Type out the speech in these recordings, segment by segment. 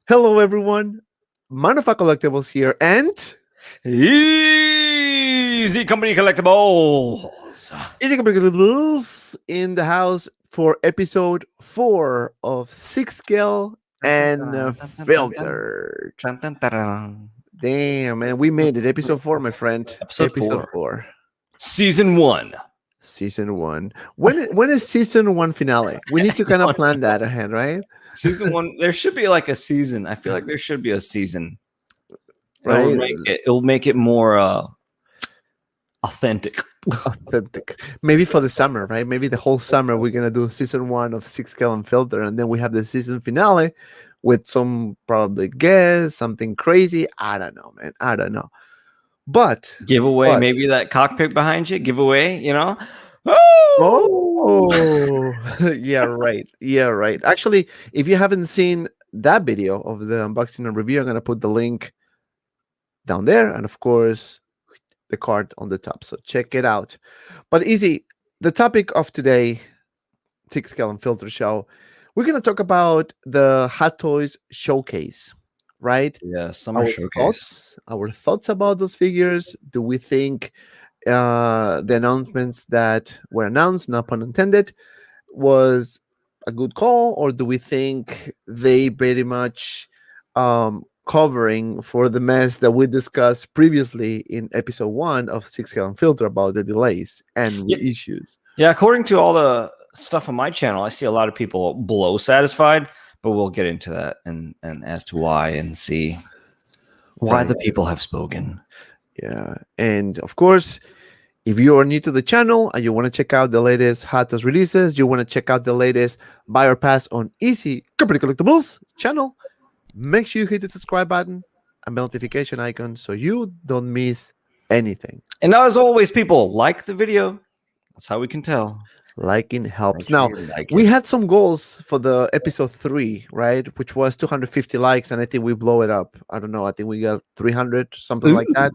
Hello, everyone. Manufacturer Collectibles here, and Easy Company Collectibles. Easy Company Collectibles in the house for episode 4 of Sixth Scale Unfiltered. Damn, man, we made it. Episode 4, my friend. Episode 4. 4. Season 1. Season 1. When is season 1 finale? We need to kind of plan that ahead, right? Season 1. There should be like a season. I feel like there should be a season. Right? It'll make it more authentic. Maybe for the summer, right? Maybe the whole summer we're gonna do season 1 of Sixth Scale Unfiltered, and then we have the season finale with some probably guests, something crazy. I don't know, man. I don't know. But Giveaway, maybe that cockpit behind you, giveaway, Oh, yeah, right. Yeah, right. Actually, if you haven't seen that video of the unboxing and review, I'm gonna put the link down there, and of course the card on the top, so check it out. But easy, the topic of today, Sixth Scale Unfiltered show, we're going to talk about the Hot Toys showcase, right? Yeah, summer showcase. Our thoughts about those figures. Do we think the announcements that were announced, no pun intended, was a good call, or do we think they pretty much covering for the mess that we discussed previously in episode 1 of Sixth Scale Unfiltered about the delays and issues? Yeah, according to all the stuff on my channel, I see a lot of people below satisfied, but we'll get into that and as to why and see why the people have spoken. Yeah, and of course, if you are new to the channel and you want to check out the latest Hot Toys releases, you want to check out the latest buy or pass on Easy Company Collectibles channel, make sure you hit the subscribe button and bell notification icon so you don't miss anything. And as always, people, like the video. That's how we can tell. Liking helps. Now, we had some goals for the episode 3, right? Which was 250 likes, and I think we blow it up. I don't know. I think we got 300, something like that.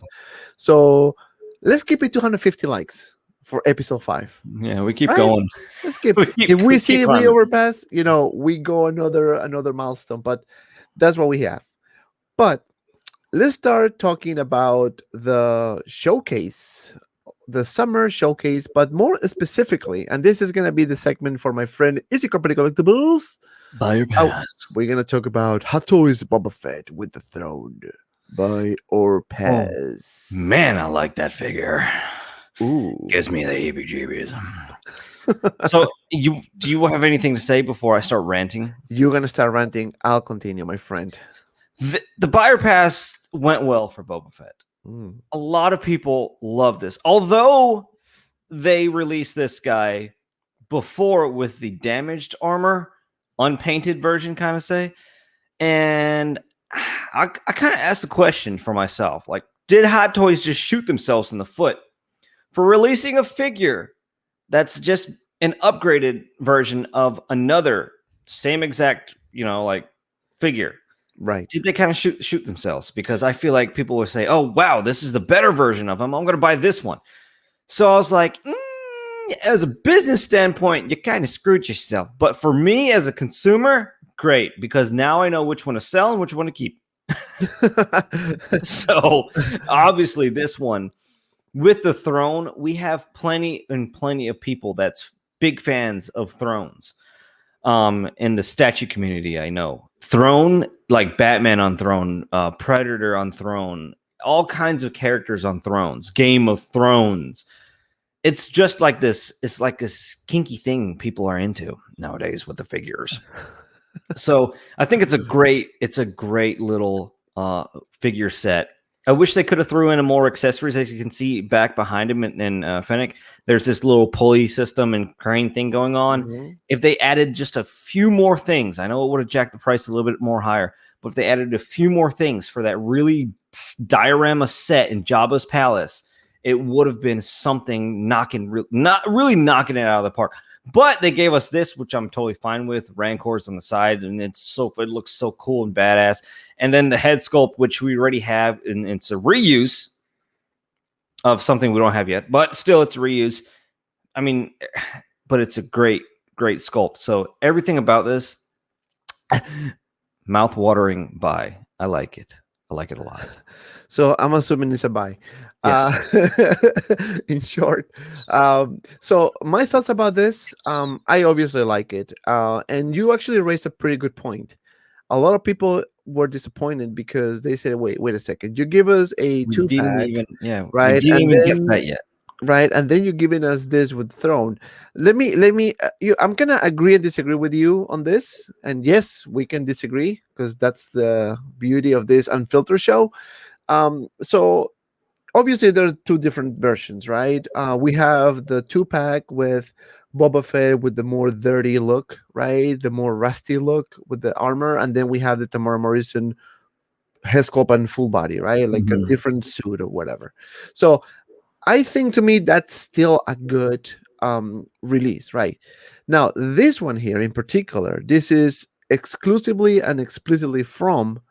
So let's keep it 250 likes for episode 5. Yeah, we keep going. Let's keep. If we see we overpass, we go another milestone. But that's what we have. But let's start talking about the showcase, the summer showcase, but more specifically, and this is going to be the segment for my friend Easy Company Collectibles. Buy or pass. We're going to talk about Hot Toys Boba Fett with the throne. Buy or pass. Oh, man, I like that figure. Ooh. Gives me the heebie-jeebies. So, do you have anything to say before I start ranting? You're going to start ranting. I'll continue, my friend. The buyer pass went well for Boba Fett. A lot of people love this. Although they released this guy before with the damaged armor, unpainted version, kind of say. And I kind of asked the question for myself, like, did Hot Toys just shoot themselves in the foot for releasing a figure that's just an upgraded version of another same exact, figure? Right. Did they kind of shoot themselves? Because I feel like people will say, oh, wow, this is the better version of him. I'm going to buy this one. So I was like, as a business standpoint, you kind of screwed yourself. But for me as a consumer, great, because now I know which one to sell and which one to keep. So obviously this one, with the throne, we have plenty of people that's big fans of thrones. In the statue community, I know throne, like Batman on throne, Predator on throne, all kinds of characters on thrones, Game of Thrones. It's just like this. It's like this kinky thing people are into nowadays with the figures. So I think it's a great little figure set. I wish they could have threw in more accessories. As you can see back behind him in Fennec, there's this little pulley system and crane thing going on. Mm-hmm. If they added just a few more things, I know it would have jacked the price a little bit more higher, but if they added a few more things for that really diorama set in Jabba's palace, it would have been something not really knocking it out of the park. But they gave us this, which I'm totally fine with. Rancors on the side, and it looks so cool and badass. And then the head sculpt, which we already have, and it's a reuse of something we don't have yet, but still it's a reuse. I mean, but it's a great sculpt. So everything about this, Mouth-watering buy. I like it. I like it a lot. So I'm assuming it's a buy. Yes. Uh, in short, so my thoughts about this, I obviously like it, and you actually raised a pretty good point. A lot of people were disappointed because they said, "Wait a second! You give us a We two didn't pack, even, yeah, we right? didn't And even get then that yet. right, and then you're giving us this with Throne." Let me. I'm gonna agree and disagree with you on this, and yes, we can disagree because that's the beauty of this unfiltered show. So obviously there are two different versions, right? We have the two pack with Boba Fett with the more dirty look, right? The more rusty look with the armor, and then we have the Tamara Morrison head sculpt and full body, right? Like a Mhm. different suit or whatever. So I think to me that's still a good release, right? Now this one here in particular, this is exclusively and explicitly from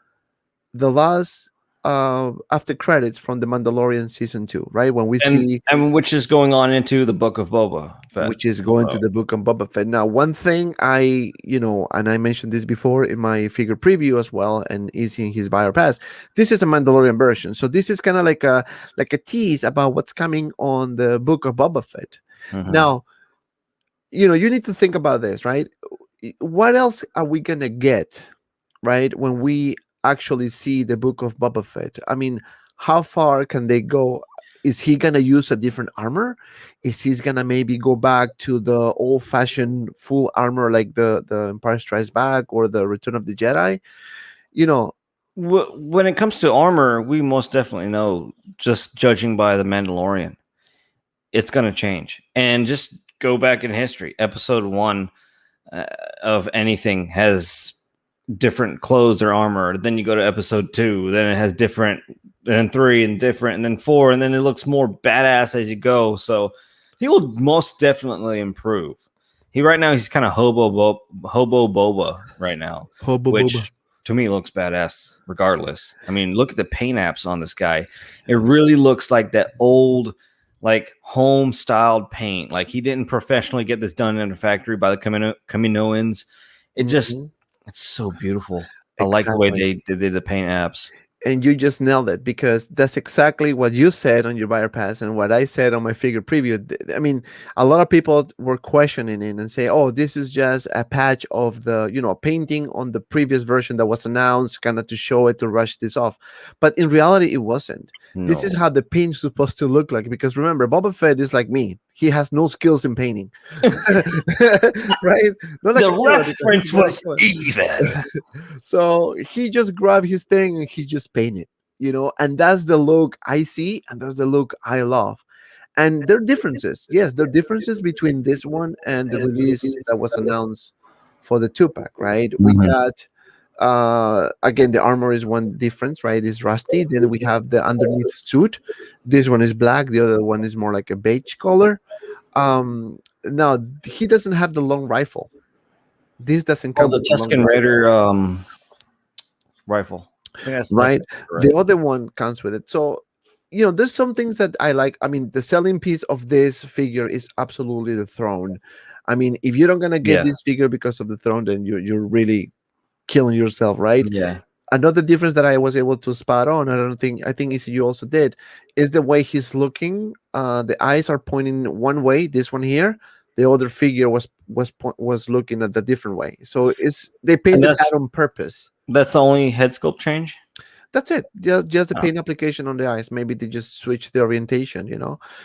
the last after credits from the Mandalorian season 2, right? When we see And which is going on into the Book of Boba Fett. which is going to Oh. the book on Boba Fett. Now, one thing and I mentioned this before in my figure preview as well, and easy in his buyer pass. This is a Mandalorian version, so this is kind of like a tease about what's coming on the book of Boba Fett. Mhm. Now, you need to think about this, right? What else are we gonna get, right? When we actually see the book of Boba Fett, I mean, how far can they go? Is he gonna use a different armor? Is he gonna maybe go back to the old-fashioned full armor like the Empire Strikes Back or the Return of the Jedi? You know, When it comes to armor, we most definitely know, just judging by the Mandalorian, it's going to change. And just go back in history. Episode 1 uh, of anything has different clothes or armor. Then you go to episode 2, then it has different, then 3 and different, and then 4, and then it looks more badass as you go. So he will most definitely improve. Right now he's kind of hobo boba right now, Hubba Bubba. which to me looks badass regardless. I mean, look at the paint apps on this guy. It really looks like that old, like, home styled paint. Like, he didn't professionally get this done in a factory by the Kaminoans. It just, Mhm. it's so beautiful. I like the way Exactly. they did the paint apps. And you just nailed it because that's exactly what you said on your buyer pass and what I said on my figure preview. I mean, a lot of people were questioning it and say, "Oh, this is just a patch of the painting on the previous version that was announced, kind of to show it to rush this off." But in reality, it wasn't. This is No. how the paint is supposed to look like. Because remember, Boba Fett is like me; he has no skills in painting, right? Not like The a killer because he's reference not a was killer. even. So he just grabbed his thing and he just painted, and that's the look I see, and that's the look I love. And there are differences. Yes, there are differences between this one and the release that was announced for the two pack, right? We Mhm. got again the armor is one difference, right? It's rusty. Then we have the underneath suit. This one is black, the other one is more like a beige color. Now he doesn't have the long rifle. This doesn't Oh, come the with a long Tuscan rifle, Raider rifle. I think that's right? Tuscan The Raider other one comes with it. So, there's some things that I like. I mean, the selling piece of this figure is absolutely the throne. I mean, if you're not gonna get Yeah. this figure because of the throne, then you're really killing yourself, right? Yeah. Another difference that I was able to spot on, I think you also did, is the way he's looking. The eyes are pointing one way. This one here, the other figure was looking at the different way. So they And painted that on purpose. that's the only head sculpt change. That's it. Just the Oh. paint application on the eyes. Maybe they just switch the orientation.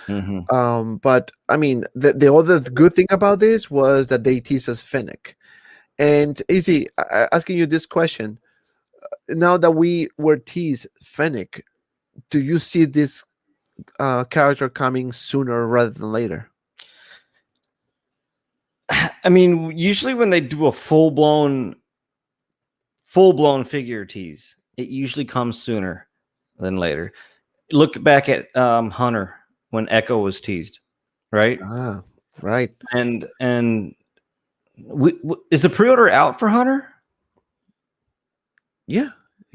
Hmm. But I mean, the other good thing about this was that they tease us Fennec. And Easy, asking you this question: now that we were teased Fennec, do you see this character coming sooner rather than later? I mean, usually when they do a full blown figure tease, it usually comes sooner than later. Look back at Hunter when Echo was teased, right? Ah, right. And is the pre-order out for Hunter? Yeah,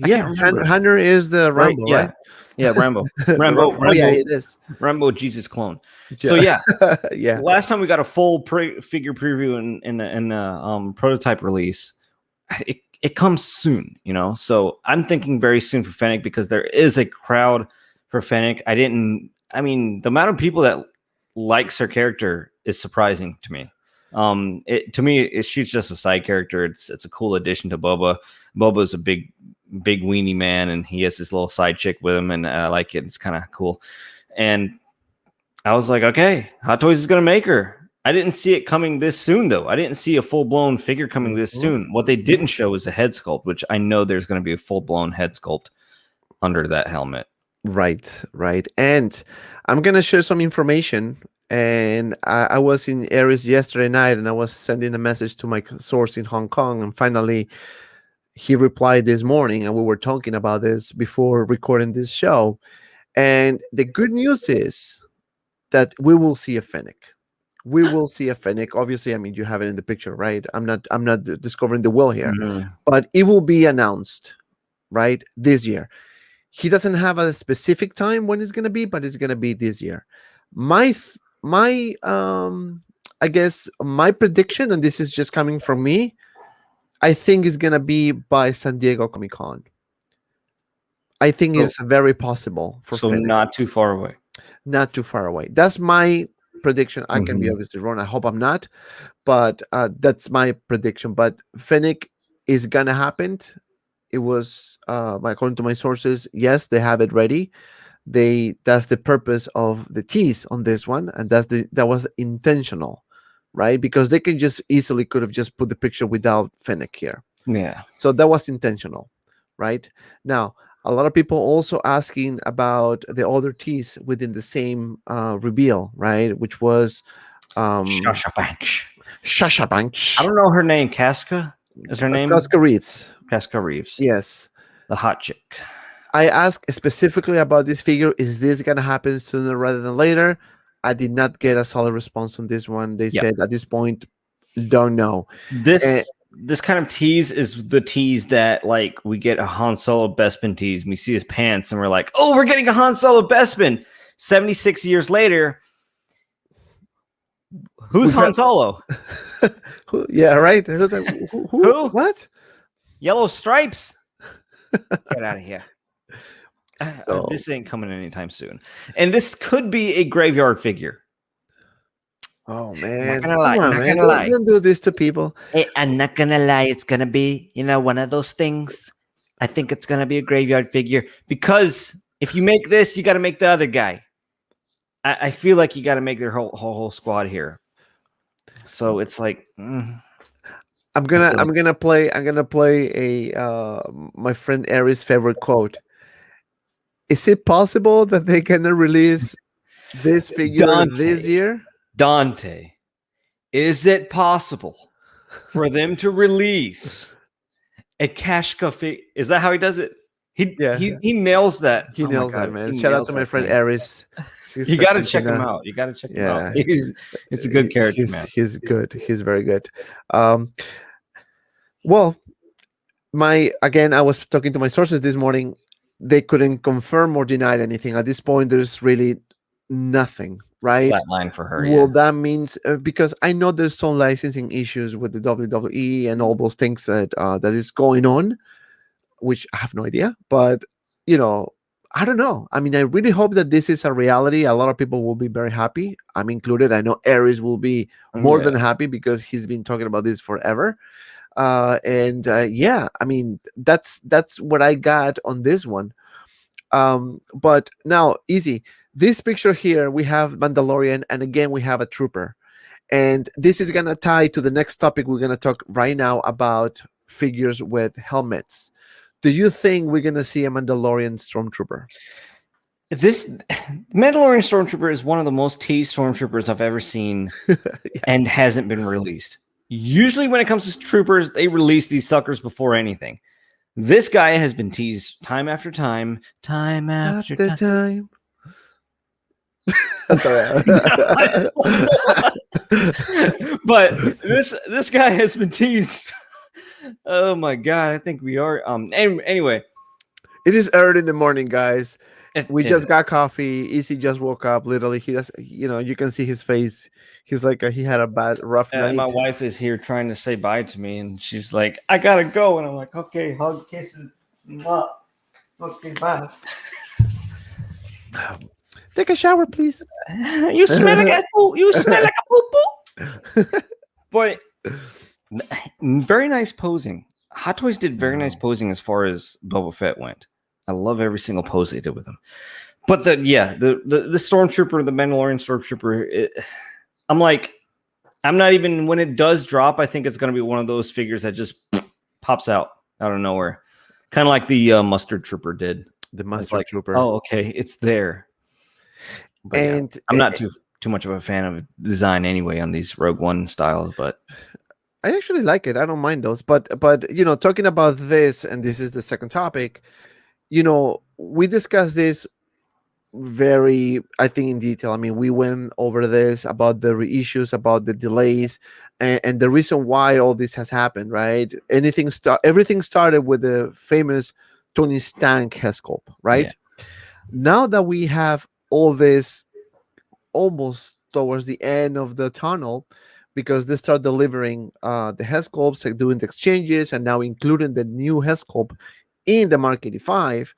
I yeah. can't remember. Hunter is the Right? Rambo, right? Yeah, yeah. Rambo, The Rambo, Rambo. Oh yeah, Rambo, it is. Rambo, Jesus clone. So Yeah, yeah, yeah. last time we got a full figure preview in a prototype release, it comes soon, you know. So I'm thinking very soon for Fennec because there is a crowd for Fennec. I mean, the amount of people that likes her character is surprising to me. To me, she's just a side character. It's a cool addition to Boba. Boba's a big weenie man, and he has this little side chick with him, and I like it. It's kind of cool. And I was like, okay, Hot Toys is gonna make her. I didn't see it coming this soon, though. I didn't see a full-blown figure coming this soon. What they didn't show was a head sculpt, which I know there's going to be a full-blown head sculpt under that helmet. Right. And I'm going to share some information. And I was in Aries yesterday night, and I was sending a message to my source in Hong Kong. And finally, he replied this morning, and we were talking about this before recording this show. And the good news is that we will see a Fennec. We will see a Fennec. Obviously, I mean, you have it in the picture, right? I'm not discovering the wheel here, but it will be announced, right, this year. He doesn't have a specific time when it's going to be, but it's going to be this year. My I guess my prediction, and this is just coming from me, I think it's going to be by San Diego Comic-Con. I think it's very possible for Fennec. Not too far away. Not too far away. That's my prediction. I can be obviously wrong. I hope I'm not, but that's my prediction. But Fennec is gonna happen. It was according to my sources, yes, they have it ready. That's the purpose of the tease on this one, and that was intentional, right? Because they could have just put the picture without Fennec here. Yeah. So that was intentional, right? Now, a lot of people also asking about the other teas within the same reveal, right? Which was Sasha Banks. Sasha Banks. I don't know her name. Casca is her name. Casca Reeves. Casca Reeves. Yes. The hot chick. I asked specifically about this figure. Is this going to happen sooner rather than later? I did not get a solid response on this one. They said at this point, don't know. This kind of tease is the tease that, like, we get a Han Solo Bespin tease. We see his pants, and we're like, oh, we're getting a Han Solo Bespin. 76 years later, who's Han Solo? Yeah, right. Who's like, who? What? Yellow stripes? Get out of here. This ain't coming anytime soon. And this could be a graveyard figure. Oh man! Not gonna lie. Don't do this to people. Hey, I'm not gonna lie. It's gonna be, one of those things. I think it's gonna be a graveyard figure because if you make this, you got to make the other guy. I feel like you got to make their whole squad here. So it's like, I'm gonna play a my friend Aries' favorite quote. Is it possible that they're gonna release this figure this year? Dante, is it possible for them to release a Kashka figure? Is that how he does it? He nails that. He nails that, man. Shout out to my friend Aries. You got to check him out. Him out. It's a good character, man. He's good. He's very good. Well, I was talking to my sources this morning. They couldn't confirm or deny anything. At this point, there's really nothing, right? Flat line for her. Well, that means because I know there's some licensing issues with the WWE and all those things that is going on, which I have no idea. But I don't know. I mean, I really hope that this is a reality. A lot of people will be very happy. I'm included. I know Aries will be more than happy because he's been talking about this forever. I mean, that's what I got on this one. But now, easy. This picture here, we have Mandalorian, and again, we have a trooper. And this is going to tie to the next topic we're going to talk right now about figures with helmets. Do you think we're going to see a Mandalorian Stormtrooper? This Mandalorian Stormtrooper is one of the most teased Stormtroopers I've ever seen and hasn't been released. Usually when it comes to troopers, they release these suckers before anything. This guy has been teased time after time after time. But this guy has been teased. Oh my god, I think we are anyway. It is early in the morning, guys. We just got coffee. Easy just woke up. Literally, he does. You can see his face. He's like he had a rough My night. wife is here trying to say bye to me, and she's like, "I gotta go," and I'm like, "Okay, hug, kisses, okay, bye." Take a shower, please. You smell like a poo. You smell like a poo poo. But very nice posing. Hot Toys did very nice posing as far as Boba Fett went. I love every single pose they did with him. But the Stormtrooper, the Mandalorian Stormtrooper, I'm like, I'm not even, when it does drop, I think it's going to be one of those figures that just pops out of nowhere. Kind of like the Mustard Trooper did. The Mustard Trooper. Oh, okay. It's there. But and I'm not too much of a fan of design anyway on these Rogue One styles, but I actually like it. I don't mind those. But talking about this, and this is the second topic, we discussed this very, I think, in detail. I mean, we went over this about the reissues, about the delays, and the reason why all this has happened, right? Everything started with the famous Tony Stank head sculpt, right? Yeah. Now that we have all this almost towards the end of the tunnel, because they start delivering the head sculpts, like doing the exchanges, and now including the new head sculpt in the Mark 85,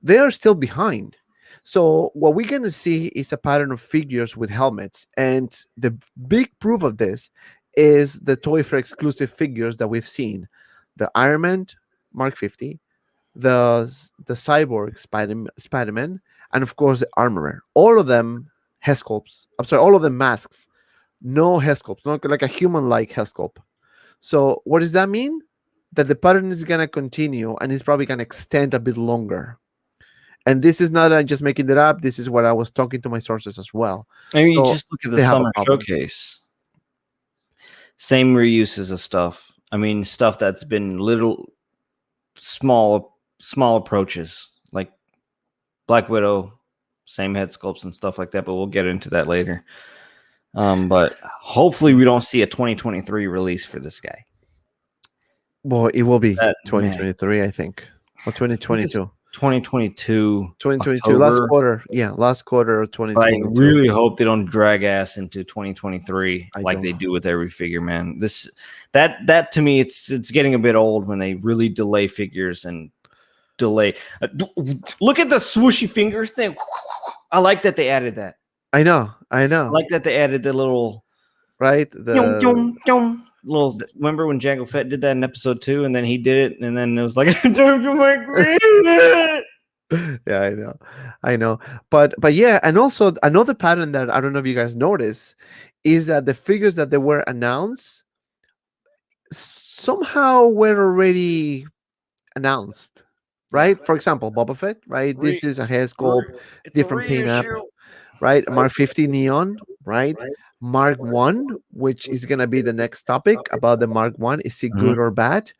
they are still behind. So what we're going to see is a pattern of figures with helmets. And the big proof of this is the Toy Fair exclusive figures that we've seen. The Iron Man Mark 50, the Cyborg Spider-Man, and of course the Armorer. All of them head sculpts. All of them masks. No head sculpts, not like a human-like head sculpt. So what does that mean? That the pattern is going to continue and it's probably going to extend a bit longer. And this is not just making it up. This is what I was talking to my sources as well. I mean, so just look at the summer showcase. Same reuses of stuff. I mean, stuff that's been small approaches, like Black Widow, same head sculpts and stuff like that. But we'll get into that later. But hopefully we don't see a 2023 release for this guy. Well, it will be 2023, I think. Or 2022. 2022. 2022, last quarter. Yeah, last quarter of 2022. I really hope they don't drag ass into 2023 like they do with every figure, man. That to me, it's getting a bit old when they really delay figures and delay. Look at the swooshy finger thing. I like that they added that. I know. I like that they added the little remember when Jango Fett did that in episode 2, and then he did it, and then it was like, yeah, I know. But yeah, and also another pattern that I don't know if you guys notice is that the figures that they were announced somehow were already announced, right? For example, Boba Fett, right? This is a head sculpt, different paint-up, right? Mark 50 Neon, right? Mark 1, which is going to be the next topic about the Mark 1. Is it good or bad?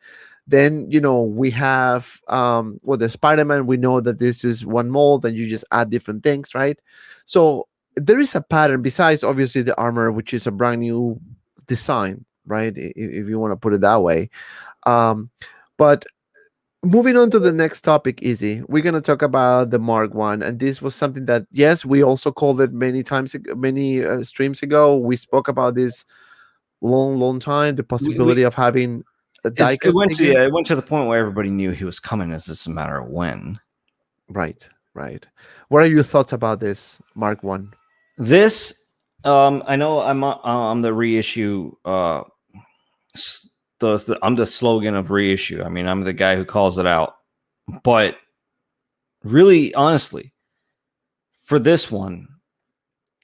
Then, we have, the Spider-Man, we know that this is one mold and you just add different things, right? So there is a pattern besides, obviously, the armor, which is a brand new design, right? If you want to put it that way. But moving on to the next topic, Izzy, we're going to talk about the Mark 1. And this was something that, yes, we also called it many streams ago. We spoke about this long time, the possibility of having a diecast. It went to the point where everybody knew he was coming. It's just a matter of when. Right. What are your thoughts about this Mark 1? This, I know I'm the reissue, I'm the slogan of reissue. I mean, I'm the guy who calls it out. But really, honestly, for this one,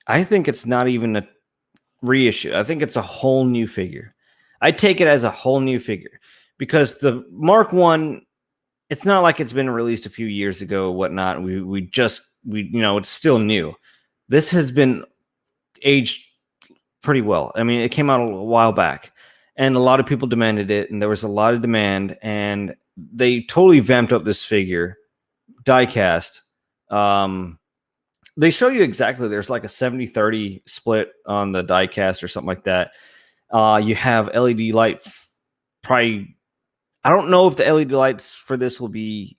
I think it's not even a reissue. I think it's a whole new figure. I take it as a whole new figure because the Mark 1, it's not like it's been released a few years ago or whatnot. It's still new. This has been aged pretty well. I mean, it came out a while back. And a lot of people demanded it, and there was a lot of demand, and they totally vamped up this figure, diecast. They show you exactly, there's like a 70-30 split on the diecast or something like that. You have LED light, probably, I don't know if the LED lights for this will be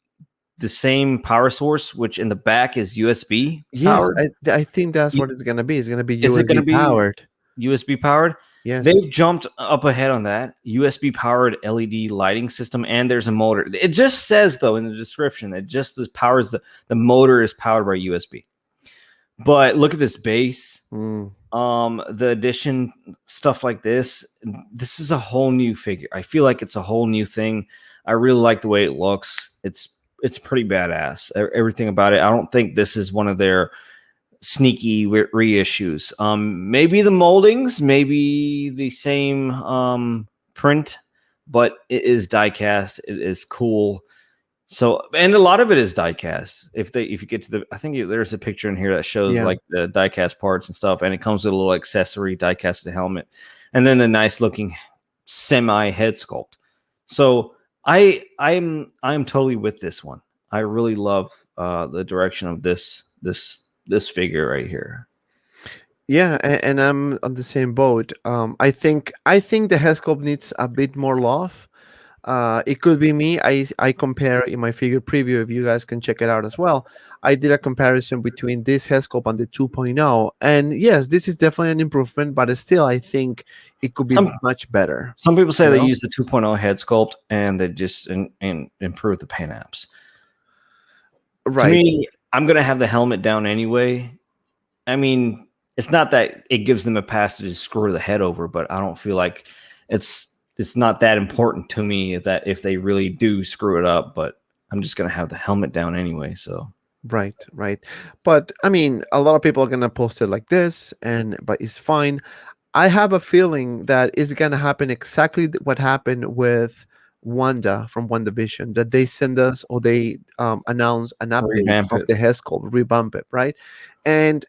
the same power source, which in the back is USB Yes, powered. I think that's Y- what it's gonna be. It's gonna be Is it going USB to be powered. USB powered? Yes. They've jumped up ahead on that USB powered LED lighting system, and there's a motor. It just says though in the description that just this powers the motor is powered by USB. But look at this base, Mm. the addition, stuff like this. This is a whole new figure. I feel like it's a whole new thing. I really like the way it looks. It's pretty badass. Everything about it. I don't think this is one of their sneaky reissues. Maybe the moldings, maybe the same print, but it is die cast. It is cool. So, and a lot of it is die cast. If you get to the, I think there's a picture in here that shows Yeah. like the die cast parts and stuff, and it comes with a little accessory die casted helmet, and then a nice looking semi head sculpt. So I'm totally with this one. I really love the direction of this figure right here. Yeah, and I'm on the same boat. I think the head sculpt needs a bit more love. It could be me. I compare in my figure preview. If you guys can check it out as well, I did a comparison between this head sculpt and the 2.0, and yes, this is definitely an improvement. But still, I think it could be Some much better. some people say You they know? use the 2.0 head sculpt and they just improve the paint apps. To Right, me, I'm gonna have the helmet down anyway. I mean, it's not that it gives them a pass to just screw the head over, but I don't feel like it's not that important to me that if they really do screw it up. But I'm just gonna have the helmet down anyway. So right. But I mean, a lot of people are gonna post it like this, and but it's fine. I have a feeling that it's gonna happen exactly what happened with Wanda from WandaVision, that they send us or they announce an update revamp of it. the head sculpt, revamp it, right? And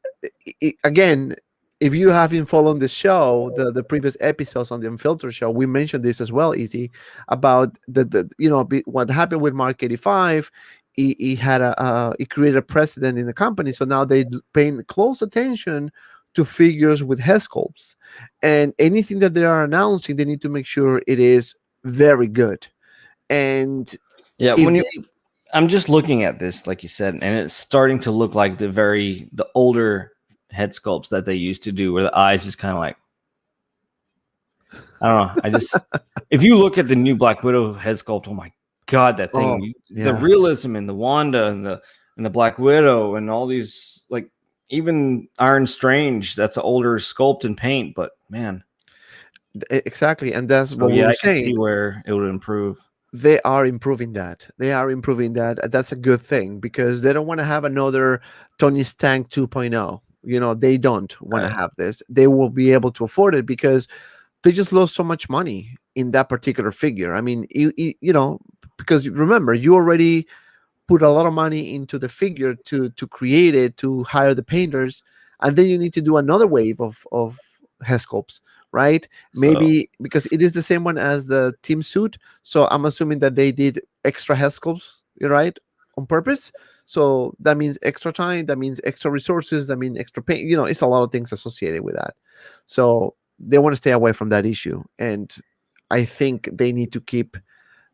again, if you haven't followed the show, the previous episodes on the Unfiltered show, we mentioned this as well, Easy, about what happened with Mark 85. He had he created a precedent in the company, so now they paying close attention to figures with head sculpts, and anything that they are announcing, they need to make sure it is very good. And Yeah, if I'm just looking at this, like you said, and it's starting to look like the older head sculpts that they used to do, where the eyes just kind of like, I don't know. If you look at the new Black Widow head sculpt, oh my god, that oh thing, the yeah, realism in the Wanda and the Black Widow and all these, like even Iron Strange, that's an older sculpt and paint, but man, exactly, and that's so what we yeah, were I can see saying. where it would improve. They are improving that. They are improving that. That's a good thing because they don't want to have another Tony Stank 2.0. They don't want to Right. have this. They will be able to afford it because they just lost so much money in that particular figure. I mean, because remember, you already put a lot of money into the figure to create it, to hire the painters, and then you need to do another wave of head sculpts, right? So Maybe because it is the same one as the team suit, so I'm assuming that they did extra head sculpts, right, on purpose. So that means extra time, that means extra resources, that means extra paint. It's a lot of things associated with that. So they want to stay away from that issue, and I think they need to keep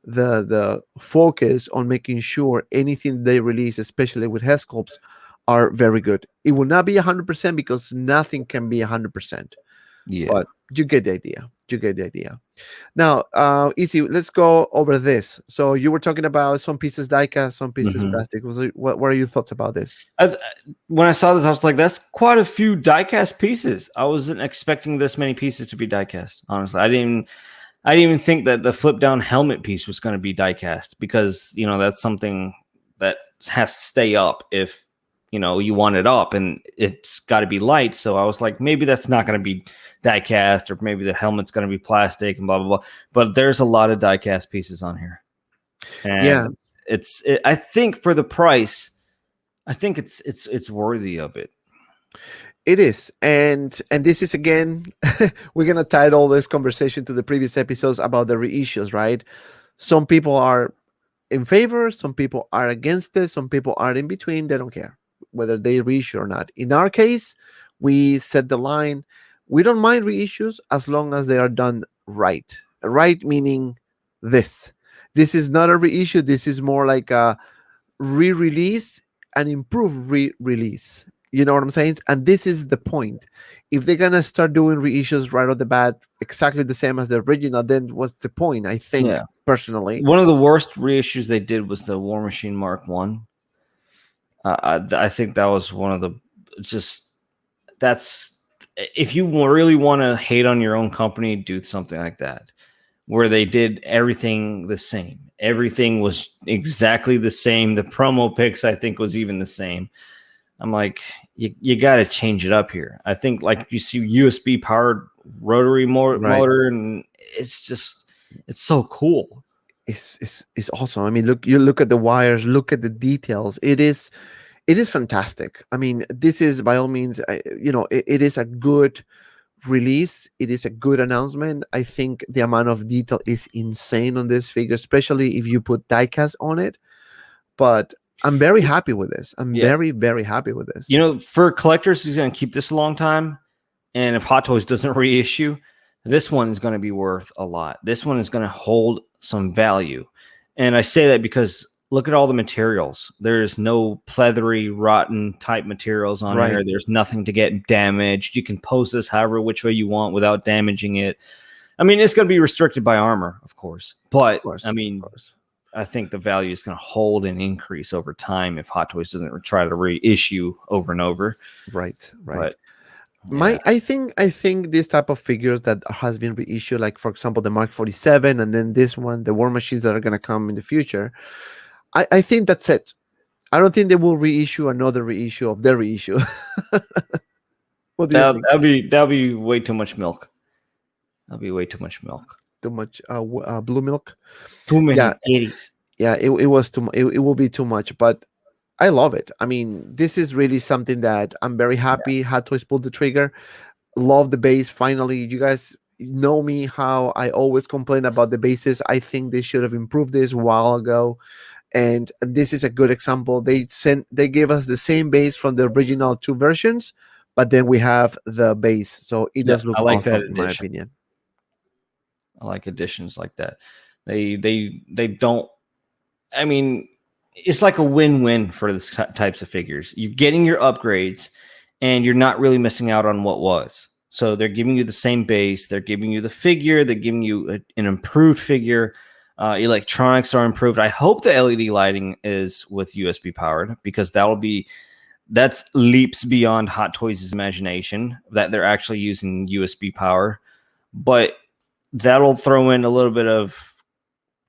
the focus on making sure anything they release, especially with head sculpts, are very good. It will not be 100% because nothing can be 100%, yeah. but you get the idea. You get the idea. Now, Easy, let's go over this. So you were talking about some pieces diecast, some pieces Mhm. plastic. What are your thoughts about this? When I saw this, I was like, "That's quite a few diecast pieces." I wasn't expecting this many pieces to be diecast. Honestly, I didn't even think that the flip down helmet piece was going to be diecast because that's something that has to stay up if you want it up, and it's got to be light. So I was like, maybe that's not going to be diecast, or maybe the helmet's going to be plastic and blah blah blah. But there's a lot of diecast pieces on here, and Yeah, I think for the price, I think it's worthy of it. it is. And this is again, we're gonna title this conversation to the previous episodes about the reissues, right? Some people are in favor, some people are against it, some people are in between. They don't care whether they reissue or not. In our case, we set the line. We don't mind reissues as long as they are done right. Right meaning this. This is not a reissue. This is more like a re-release and improve re-release. You know what I'm saying? And this is the point. If they're gonna start doing reissues right off the bat, exactly the same as the original, then what's the point? I think Yeah. personally. One of the worst reissues they did was the War Machine Mark One. I think that was one of the just that's if you really want to hate on your own company, do something like that, where they did everything the same. Everything was exactly the same. The promo pics, I think, was even the same. I'm like, you got to change it up here. I think like you see USB powered rotary Right. motor, and it's so cool. It's awesome. I mean, look, you look at the wires, look at the details. It is fantastic. I mean, this is by all means, it is a good release. It is a good announcement. I think the amount of detail is insane on this figure, especially if you put diecast on it. But I'm very happy with this. I'm Yeah. very, very happy with this. You know, for collectors, he's going to keep this a long time. And if Hot Toys doesn't reissue, this one is going to be worth a lot. This one is going to hold some value. And I say that because look at all the materials. There's no pleathery, rotten type materials on Right. here. There's nothing to get damaged. You can pose this however which way you want without damaging it. I mean, it's going to be restricted by armor, of course. But, Of course, I mean, of course. I think the value is going to hold and increase over time if Hot Toys doesn't try to reissue over and over. Right, right. But I think this type of figures that has been reissued, like for example the Mark 47, and then this one, the War Machines that are gonna come in the future. I think that's it. I don't think they will reissue another reissue of their reissue. What do you think? that'll be way too much milk. That'll be way too much milk. Too much blue milk? Too many Yeah, kitties. yeah. It was too. It will be too much, but I love it. I mean, this is really something that I'm very happy. Hot Toys pulled the trigger. Love the base. Finally, you guys know me how I always complain about the bases. I think they should have improved this a while ago, and this is a good example. They gave us the same base from the original two versions, but then we have the base, so it Yeah, does look I like that awesome in my addition. opinion. I like additions like that. They don't. I mean, it's like a win-win for this types of figures. You're getting your upgrades, and you're not really missing out on what was. So they're giving you the same base. They're giving you the figure. They're giving you an improved figure. Electronics are improved. I hope the LED lighting is with USB powered because that's leaps beyond Hot Toys' imagination that they're actually using USB power. But that'll throw in a little bit of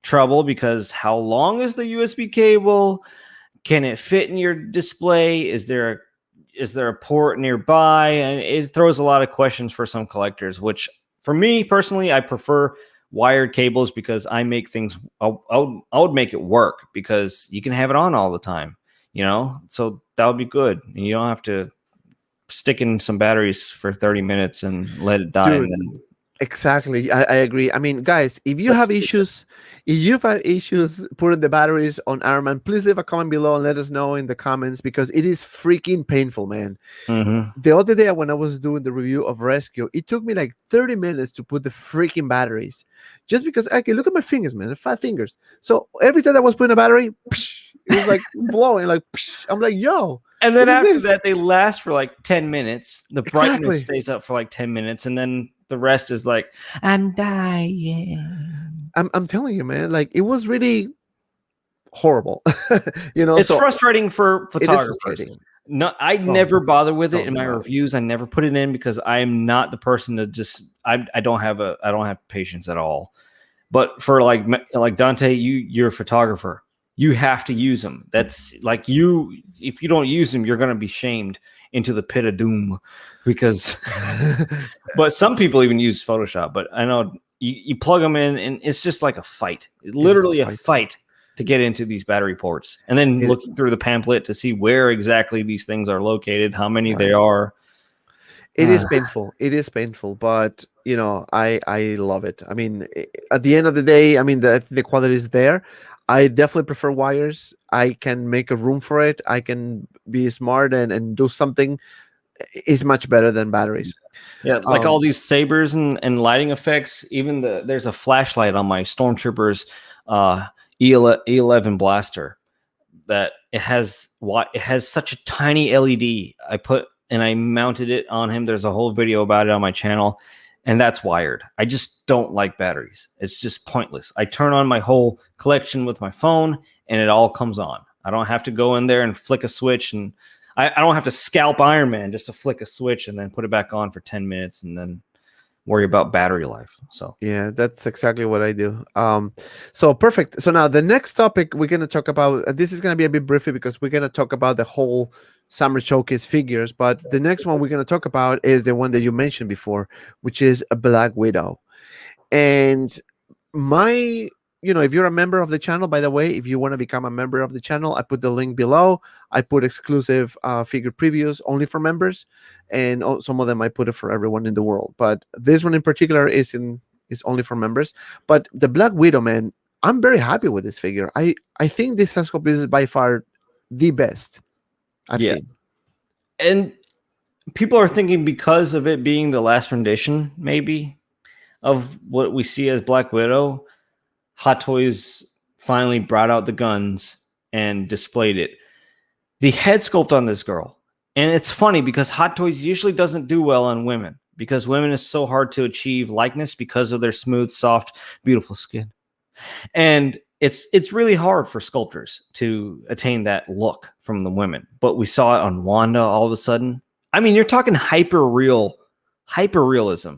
trouble because how long is the USB cable? Can it fit in your display? Is there a port nearby? And it throws a lot of questions for some collectors, which for me personally, I prefer wired cables because I make things, I would make it work because you can have it on all the time, so that would be good. And you don't have to stick in some batteries for 30 minutes and let it die. Dude, And then exactly. I agree. I mean, guys, if you have issues, putting the batteries on Ironman, please leave a comment below and let us know in the comments because it is freaking painful, man. The other day when I was doing the review of Rescue, it took me like 30 minutes to put the freaking batteries. Just because, okay, look at my fingers, man, 5 fingers. So every time I was putting a battery, it was like blowing, like, I'm like, yo. And then after that, they last for like 10 minutes. The brightness Exactly. stays up for like 10 minutes. And then the rest is like, I'm dying. I'm telling you, man, like it was really horrible. It's frustrating for photographers. It is frustrating. No, I never bother with it in my about it. reviews. I never put it in because I am not the person to just I don't have patience at all. But for like Dante, you're a photographer. You have to use them. That's like if you don't use them, you're going to be shamed into the pit of doom because but some people even use Photoshop, but I know you plug them in and it's just like a fight. Literally a fight to get into these battery ports. And then looking through the pamphlet to see where exactly these things are located, how many they are. It is painful. It is painful, but I love it. I mean, at the end of the day, I mean the quality is there. I definitely prefer wires. I can make a room for it. I can be smart and do something. Is much better than batteries. Yeah, like all these sabers and lighting effects. Even there's a flashlight on my Stormtroopers E11 blaster that it has such a tiny LED. I mounted it on him. There's a whole video about it on my channel, and that's wired. I just don't like batteries. It's just pointless. I turn on my whole collection with my phone, and it all comes on. I don't have to go in there and flick a switch, and I don't have to scalp Iron Man just to flick a switch and then put it back on for 10 minutes and then worry about battery life. So yeah, that's exactly what I do. So perfect. So now the next topic we're going to talk about, this is going to be a bit briefly because we're going to talk about the whole summer showcase figures, but the next one we're going to talk about is the one that you mentioned before, which is a Black Widow. And my, if you're a member of the channel, by the way, if you want to become a member of the channel, I put the link below. I put exclusive figure previews only for members, and some of them I put it for everyone in the world. But this one in particular is only for members. But the Black Widow, man, I'm very happy with this figure. I think this Hescope is by far the best I've seen. And people are thinking because of it being the last rendition, maybe, of what we see as Black Widow, Hot Toys finally brought out the guns and displayed it. The head sculpt on this girl, and it's funny because Hot Toys usually doesn't do well on women because women is so hard to achieve likeness because of their smooth, soft, beautiful skin. And it's really hard for sculptors to attain that look from the women. But we saw it on Wanda all of a sudden. I mean, you're talking hyper realism.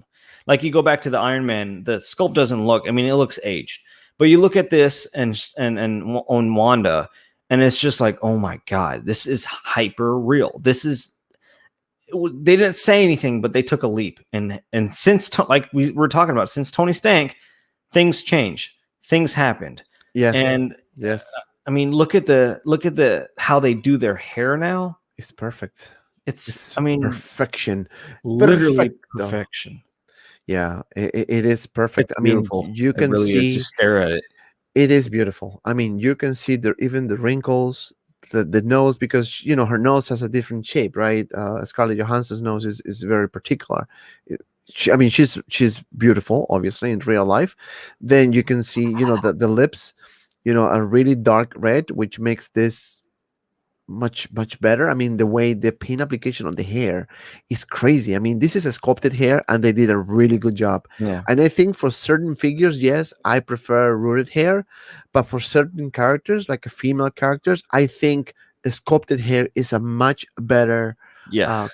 Like you go back to the Iron Man, the sculpt doesn't look, I mean, it looks aged. But you look at this and on Wanda, and it's just like, oh my God, this is hyper real. They didn't say anything, but they took a leap. And since, like we were talking about, since Tony Stank, things changed. Things happened. Yes. And yes. I mean, look at the how they do their hair now. It's perfect. It's I mean, perfection. Literally perfection. Yeah, it is perfect. It's I mean, beautiful. you can really see, just stare at it. It is beautiful. I mean, you can see even the wrinkles, the nose, because her nose has a different shape, right? Scarlett Johansson's nose is very particular. I mean, she's beautiful, obviously, in real life. Then you can see, the lips, a really dark red, which makes this much better. I mean, the way the paint application on the hair is crazy. I mean, this is a sculpted hair, and they did a really good job. Yeah. And I think for certain figures, yes, I prefer rooted hair, but for certain characters, like female characters, I think the sculpted hair is a much better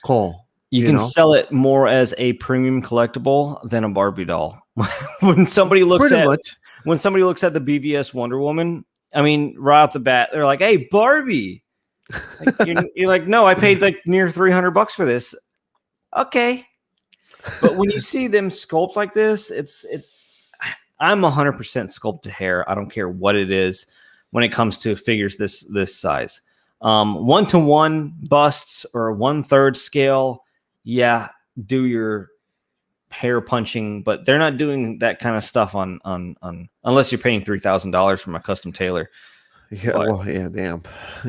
call. You can sell it more as a premium collectible than a Barbie doll. when somebody looks at the BVS Wonder Woman, I mean, right off the bat, they're like, "Hey, Barbie." Like, you're like, no, I paid like near $300 for this. Okay. But when you see them sculpt like this, I'm 100% sculpted hair. I don't care what it is when it comes to figures this size. 1-to-1 busts or 1/3 scale. Yeah, do your hair punching, but they're not doing that kind of stuff on unless you're paying $3,000 from a custom tailor. Yeah, but, well, yeah, damn.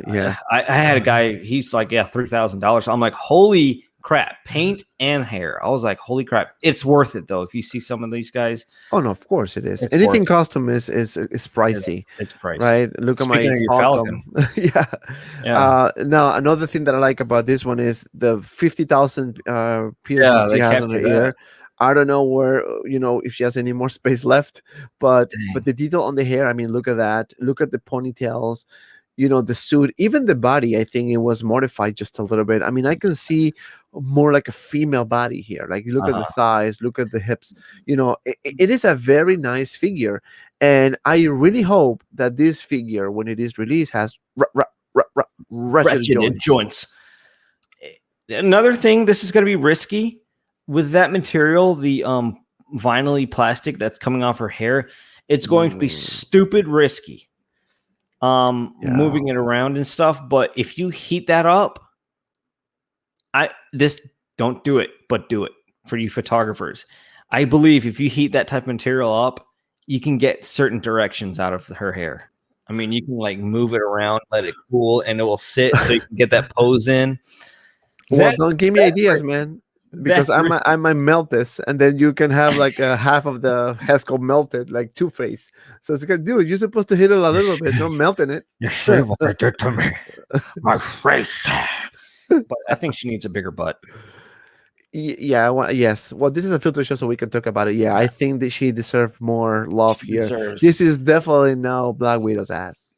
Yeah. I had a guy, he's like, yeah, $3,000. I'm like, holy crap, paint and hair. I was like, holy crap. It's worth it though. If you see some of these guys. Oh no, of course it is. Anything custom is pricey. It's pricey. Right? Look Speaking at my Falcon. yeah. Now another thing that I like about this one is the 50,000 piercings she has on her ear. I don't know where, if she has any more space left, but the detail on the hair, I mean, look at that. Look at the ponytails, the suit, even the body. I think it was modified just a little bit. I mean, I can see more like a female body here. Like, you look at the thighs, look at the hips. It is a very nice figure, and I really hope that this figure, when it is released, has ratchet joints. Another thing, this is going to be risky. With that material, the vinyl-y plastic that's coming off her hair, it's going to be stupid risky. Moving it around and stuff. But if you heat that up, don't do it, but do it for you photographers. I believe if you heat that type of material up, you can get certain directions out of her hair. I mean, you can like move it around, let it cool, and it will sit so you can get that pose in. Well, don't give me ideas, man. because That I might melt this, and then you can have like a half of the Haskell melted, like Two Face. So it's like, dude, you're supposed to hit it a little bit, not melting it. you see what they did to me, my face. But I think she needs a bigger butt. Yeah, yes. Well, this is a filter show, so we can talk about it. Yeah, I think that she deserves more love She here. deserves. This is definitely now Black Widow's ass.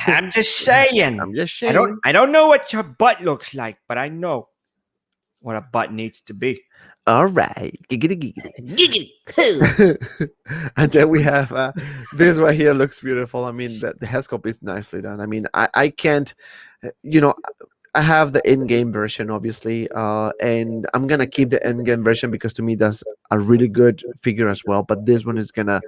I'm just saying. I'm just saying. I don't know what your butt looks like, but I know what a butt needs to be. All right, giggity Giggity. giggity. And then we have this right here. Looks beautiful. I mean, the head sculpt is nicely done. I mean, I can't, you know, I have the in-game version, obviously, and I'm gonna keep the in-game version because to me that's a really good figure as well. But this one is gonna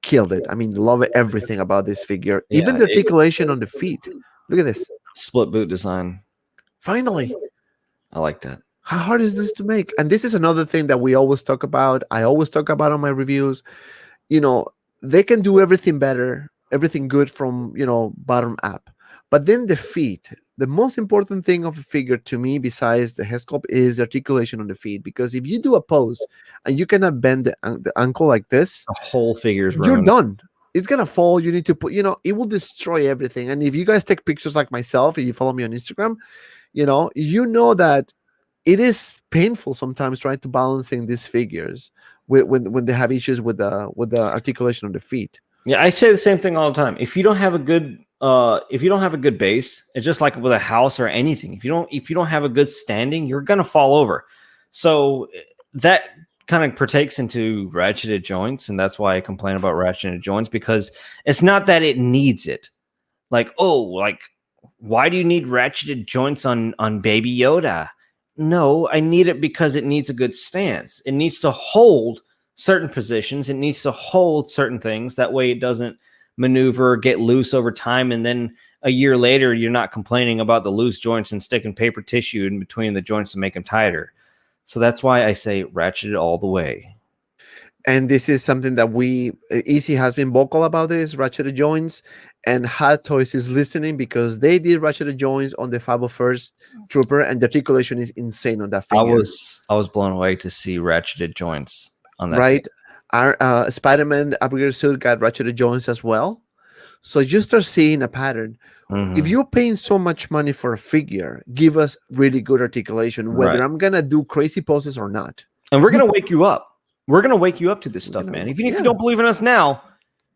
kill it. I mean, love everything about this figure, even the articulation on the feet. Look at this. Split boot design. Finally, I like that. how hard is this to make? And this is another thing that we always talk about. I always talk about on my reviews. You know, they can do everything better, everything good from, bottom up. But then the feet, the most important thing of a figure to me, besides the head sculpt, is the articulation on the feet. Because if you do a pose and you cannot bend the ankle like this, The whole figure's you're ruined. done. It's gonna fall. You need to put, it will destroy everything. And if you guys take pictures like myself, if you follow me on Instagram, you know that it is painful sometimes trying to balancing these figures when they have issues with the articulation of the feet. Yeah, I say the same thing all the time. If you don't have a good base, it's just like with a house or anything. If you don't have a good standing, you're gonna fall over. So that kind of partakes into ratcheted joints, and that's why I complain about ratcheted joints, because it's not that it needs it. Like, why do you need ratcheted joints on Baby Yoda? No, I need it because it needs a good stance. It needs to hold certain positions. It needs to hold certain things. That way it doesn't maneuver, get loose over time. And then a year later, you're not complaining about the loose joints and sticking paper tissue in between the joints to make them tighter. So that's why I say ratchet it all the way. And this is something that Easy has been vocal about this, ratcheted joints, and Hot Toys is listening because they did ratcheted joints on the FABIO First Trooper, and the articulation is insane on that figure. I was blown away to see ratcheted joints on that. Right? Our Spider-Man upgrade suit got ratcheted joints as well. So you start seeing a pattern. Mm-hmm. If you're paying so much money for a figure, give us really good articulation, whether Right. I'm gonna do crazy poses or not. And we're gonna wake you up. We're gonna wake you up to this stuff, man. Even if you don't believe in us now,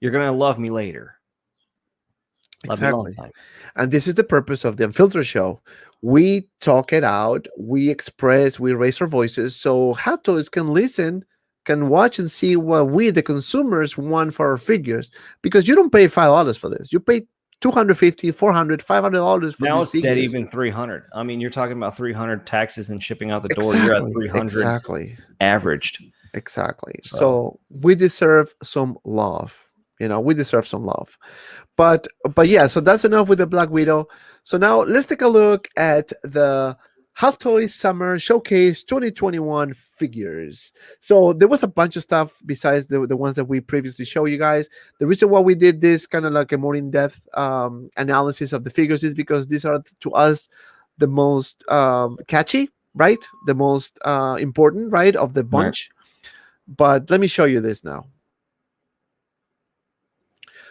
you're gonna love me later. Love you long Exactly. time. And this is the purpose of the Unfiltered show. We talk it out, we express, we raise our voices so Hot Toys can listen, can watch and see what we, the consumers, want for our figures. Because you don't pay $5 for this. You pay $250, $400, $500 for Now these it's dead figures. even 300. I mean, you're talking about 300 taxes and shipping out the door. You're at 300 Exactly. averaged. Exactly. So we deserve some love. We deserve some love. But yeah, so that's enough with the Black Widow. So now let's take a look at the Hot Toys Summer Showcase 2021 figures. So there was a bunch of stuff besides the ones that we previously showed you guys. The reason why we did this kind of like a more in-depth analysis of the figures is because these are to us the most catchy, right? The most important, right, of the bunch. Right. But let me show you this now.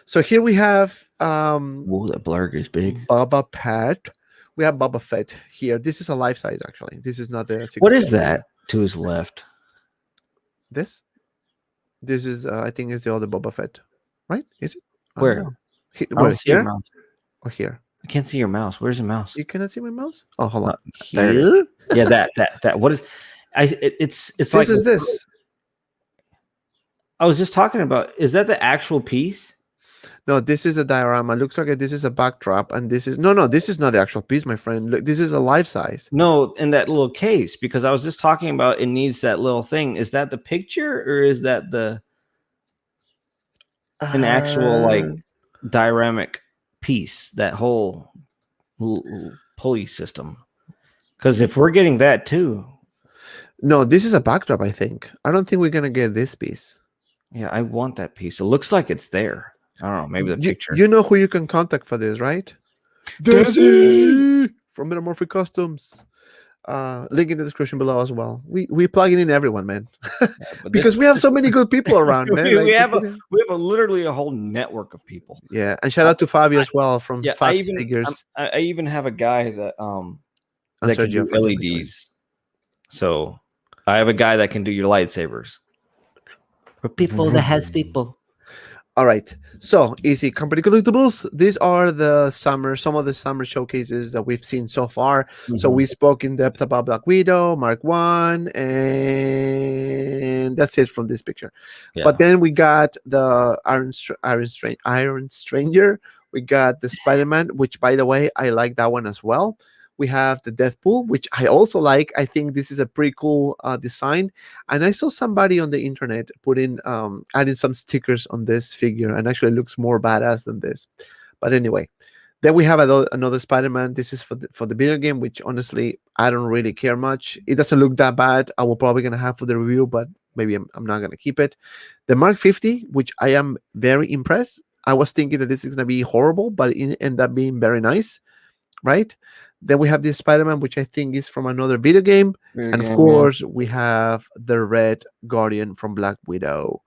So here we have whoa, that blurg is big. Boba Fett. We have Boba Fett here. This is a life size, actually. This is not the Sixth What is Scale. that to his left? This is I think is the other Boba Fett, right? Is it? Where? I don't see your mouse. Or here? I can't see your mouse. Where's your mouse? You cannot see my mouse? Oh, hold on. There it is. Yeah, that. What is? It's this like is this. I was just talking about. Is that the actual piece? No, this is a diorama. Looks like this is a backdrop, and this is no. This is not the actual piece, my friend. Look, this is a life size. No, in that little case, because I was just talking about it needs that little thing. Is that the picture, or is that an actual like dioramic piece? That whole pulley system. Because if we're getting that too, no, this is a backdrop. I think. I don't think we're gonna get this piece. Yeah, I want that piece. It looks like it's there. I don't know, maybe the picture. You know who you can contact for this, right? Desi from Metamorphic Customs. Link in the description below as well. We plugging in everyone, man, But because we have so many good people around, man. we Like, have a literally a whole network of people. yeah, and shout out to Fabio as well from Yeah, Fab's Figures I even have a guy that and that can Sergio do from Company Collectibles. LEDs. So I have a guy that can do your lightsabers. For people that has people. All right. So easy company collectibles. These are some of the summer showcases that we've seen so far. So Mhm. we spoke in depth about Black Widow, Mark One, and that's it from this picture. Yeah. But then we got the Iron Stranger. We got the Spider Man, which by the way I like that one as well. We have the Deathpool, which I also like. I think this is a pretty cool design. And I saw somebody on the internet put in adding some stickers on this figure, and actually looks more badass than this. But anyway, then we have another Spider-Man. This is for the video game, which honestly I don't really care much. It doesn't look that bad. I will probably gonna have for the review, but maybe I'm not gonna keep it. The Mark 50, which I am very impressed. I was thinking that this is gonna be horrible, but it ended up being very nice, right? Then we have this Spider-Man, which I think is from another video game. And of course, we have the Red Guardian from Black Widow.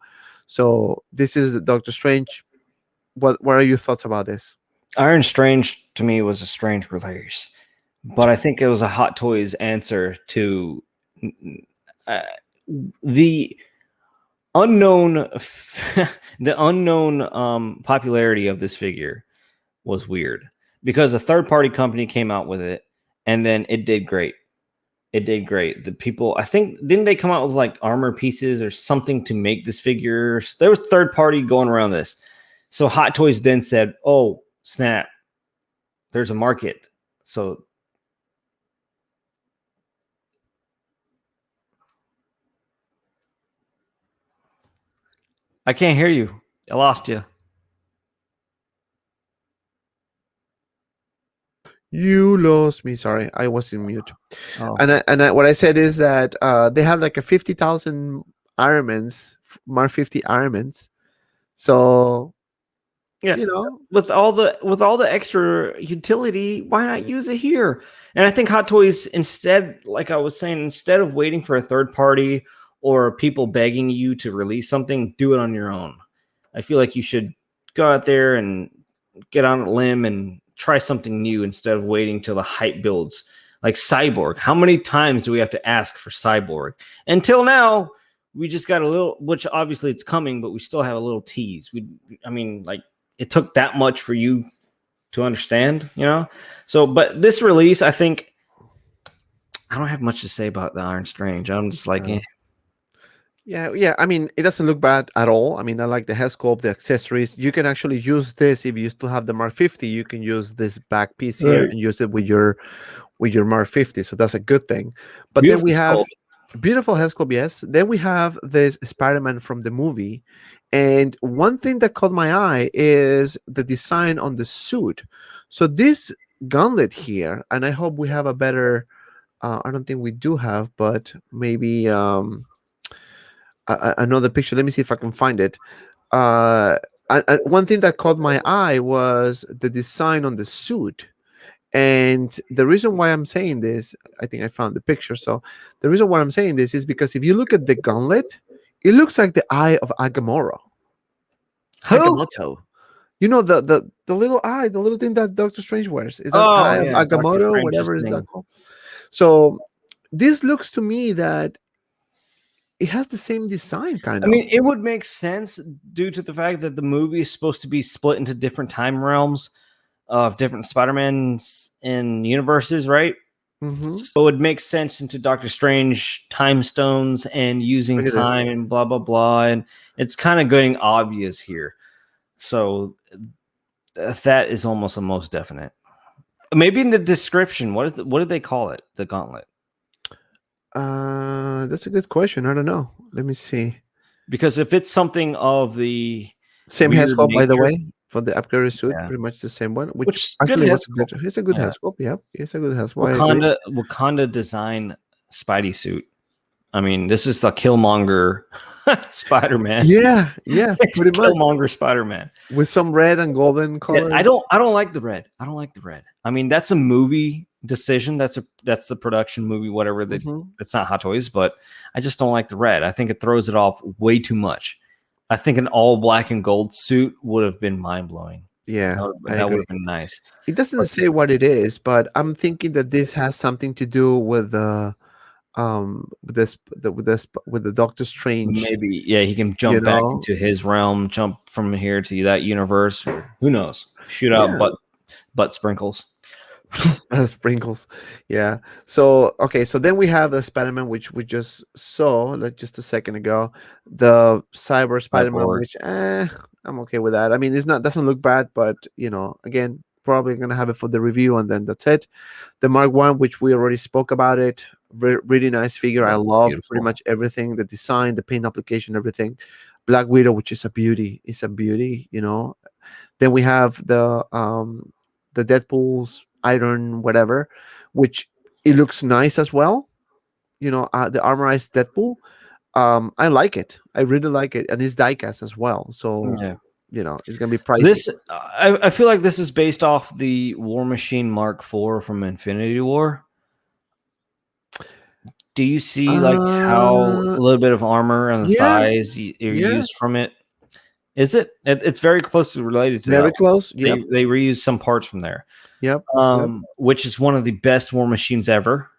So this is Doctor Strange. What are your thoughts about this? Iron Strange to me was a strange release, but I think it was a Hot Toys answer to uh, the unknown the unknown popularity of this figure was weird because a third party company came out with it and then it did great. It did great. The people, I think, didn't they come out with like armor pieces or something to make this figure? There was third party going around this. So Hot Toys then said, "Oh, snap. There's a market." So I can't hear you. I lost you. You lost me. Sorry, I was in mute. Oh. What I said is that they have like a 50,000 Ironmans, Mark 50 Ironmans. So Yeah. you know, With all the extra utility, why not use it here? And I think Hot Toys instead, like I was saying, instead of waiting for a third party or people begging you to release something, do it on your own. I feel like you should go out there and get on a limb and try something new instead of waiting till the hype builds. Like Cyborg. How many times do we have to ask for Cyborg? Until now, we just got a little, which obviously it's coming, but we still have a little tease. I mean, like, it took that much for you to understand, you know? So, but this release, I think, I don't have much to say about the Iron Strange. I'm just like, eh. yeah. I mean, it doesn't look bad at all. I mean, I like the head sculpt, the accessories. You can actually use this if you still have the Mark 50. You can use this back piece here and use it with your Mark 50. So that's a good thing. But Beautiful then we have sculpt. beautiful head sculpt, yes. Then we have this Spider-Man from the movie. And one thing that caught my eye is the design on the suit. So this gauntlet here, and I hope we have a better. I don't think we do have, but maybe another picture. Let me see if I can find it. One thing that caught my eye was the design on the suit. And the reason why I'm saying this, I think I found the picture. So the reason why I'm saying this is because if you look at the gauntlet, it looks like the eye of Agamotto. Agamotto. You know the little eye, the little thing that Doctor Strange wears. Is that eye of Agamotto, whatever is that called? So this looks to me that it has the same design, kind of. I mean, it would make sense due to the fact that the movie is supposed to be split into different time realms of different Spider-Mans and universes, right? So it makes sense into Doctor Strange time stones and using time and blah blah blah, and it's kind of getting obvious here. So that is almost the most definite. Maybe in the description, what did they call it? The gauntlet. That's a good question. I don't know. Let me see. Because if it's something of the same head sculpt, by the way, for the upgraded suit, pretty much the same one. Which actually was good. It's a good head sculpt. Yeah, it's a good head sculpt. Wakanda design Spidey suit. I mean, this is the Killmonger Spider-Man. Yeah, pretty much Killmonger Spider-Man with some red and golden colors. Yeah, I don't like the red. I don't like the red. I mean, that's a movie Decision. That's the production movie, whatever. Mhm. It's not Hot Toys, but I just don't like the red. I think it throws it off way too much. I think an all black and gold suit would have been mind blowing. Yeah, I That would agree. have been nice. It doesn't But say what it is, but I'm thinking that this has something to do with with the Doctor Strange. maybe, yeah, he can You jump back know, into his realm, jump from here to that universe, or who knows? Shoot out yeah, butt sprinkles. sprinkles. Yeah. So okay, so then we have the Spider-Man, which we just saw like just a second ago. The Cyber Spider-Man, Cyborg. which I'm okay with that. I mean, it's not doesn't look bad, but again, probably gonna have it for the review, and then that's it. The Mark One, which we already spoke about it. Really nice figure. I Yeah, love pretty beautiful. much everything, the design, the paint application, everything. Black Widow, which is a beauty. It's a beauty. Then we have the Deadpool's Iron whatever, which it looks nice as well. The armorized Deadpool. I like it. I really like it, and it's diecast as well. So Yeah. it's gonna be pricey. This I feel like this is based off the War Machine Mark IV from Infinity War. Do you see like how Uh, a little bit of armor on the yeah, thighs are yeah, used from it? Is it? It's very closely related to that very one. close. Yep, They reuse some parts from there, yep, yep. which is one of the best War Machines ever,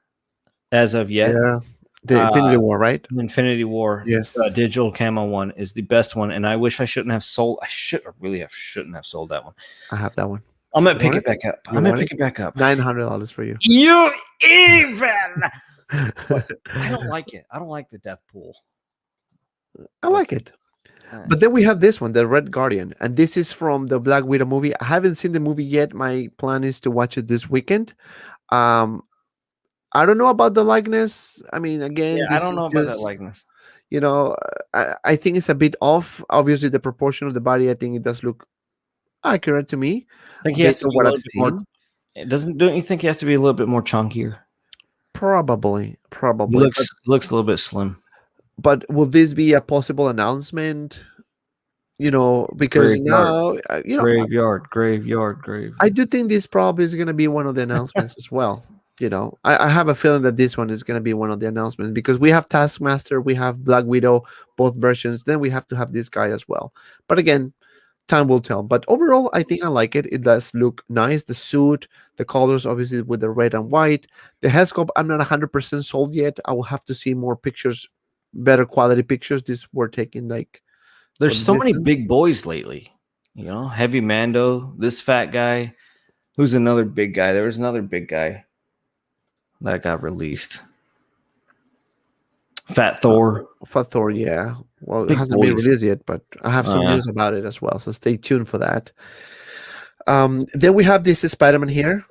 as of yet. Yeah, the Uh, Infinity War, right? Infinity War Yes, digital camo one is the best one, and I wish I shouldn't have sold. Shouldn't have sold that one. I have that one. I'm gonna You pick want it it? back up. You I'm gonna want pick it? it back up. $900 for you. You even. But I don't like it. I don't like the death pool. I like it. But then we have this one, the Red Guardian, and this is from the Black Widow movie. I haven't seen the movie yet. My plan is to watch it this weekend. Um, I don't know about the likeness. I mean, Yeah, again, I this don't is know about that just likeness. I think it's a bit off. Obviously, the proportion of the body, I think it does look accurate to me, I think he has based to on be a what I've little bit more. seen. Don't you think he has to be a little bit more chunkier? Probably, He probably. looks a little bit slim. But will this be a possible announcement? Because Graveyard, now, graveyard. I do think this probably is going to be one of the announcements as well. I have a feeling that this one is going to be one of the announcements because we have Taskmaster, we have Black Widow, both versions. Then we have to have this guy as well. But again, time will tell. But overall, I think I like it. It does look nice. The suit, the colors, obviously with the red and white. The head sculpt, I'm not 100% sold yet. I will have to see more pictures, better quality pictures. These were taken like for There's the so many distance. big boys lately. Heavy Mando, this fat guy. Who's another big guy? There was another big guy that got released. Fat Thor. For Thor, yeah. Well, it Big hasn't been boys. released yet, but I have some Uh, news about it as well. So stay tuned for that. Then we have this Spider-Man here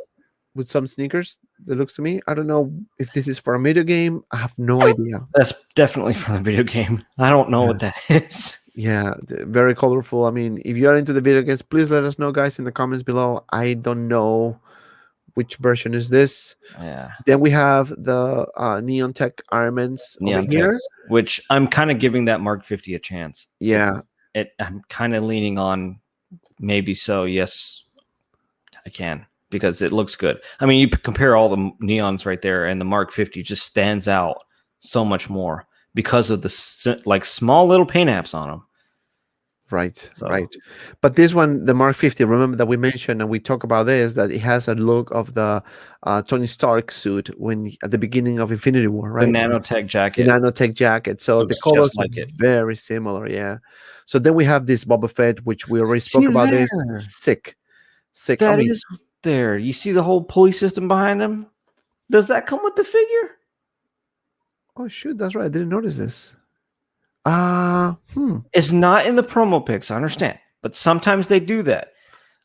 with some sneakers. That looks to me. I don't know if this is for a video game. I have no idea. that's definitely from the video game. I don't know what that is. Yeah, very colorful. I mean, if you are into the video games, please let us know, guys, in the comments below. I don't know which version is this. Yeah. Then we have the Neon Tech Armaments over Neon here. Text, which I'm kind of giving that Mark 50 a chance. Yeah, I'm kind of leaning on maybe so. Yes, I can because it looks good. I mean, you compare all the neons right there, and the Mark 50 just stands out so much more because of the small little paint apps on them. right, So, right. But this one, the Mark 50, remember that we mentioned and we talk about this, that it has a look of the Tony Stark suit at the beginning of Infinity War, the right? nanotech The jacket nanotech jacket. So the looks colors just are like it. very similar, yeah. So then we have this Boba Fett, which we already See spoke about this. there. Sick. I That mean, is there. You see the whole pulley system behind him? Does that come with the figure? oh shoot, that's right. I didn't notice this. It's not in the promo pics, I understand. But sometimes they do that.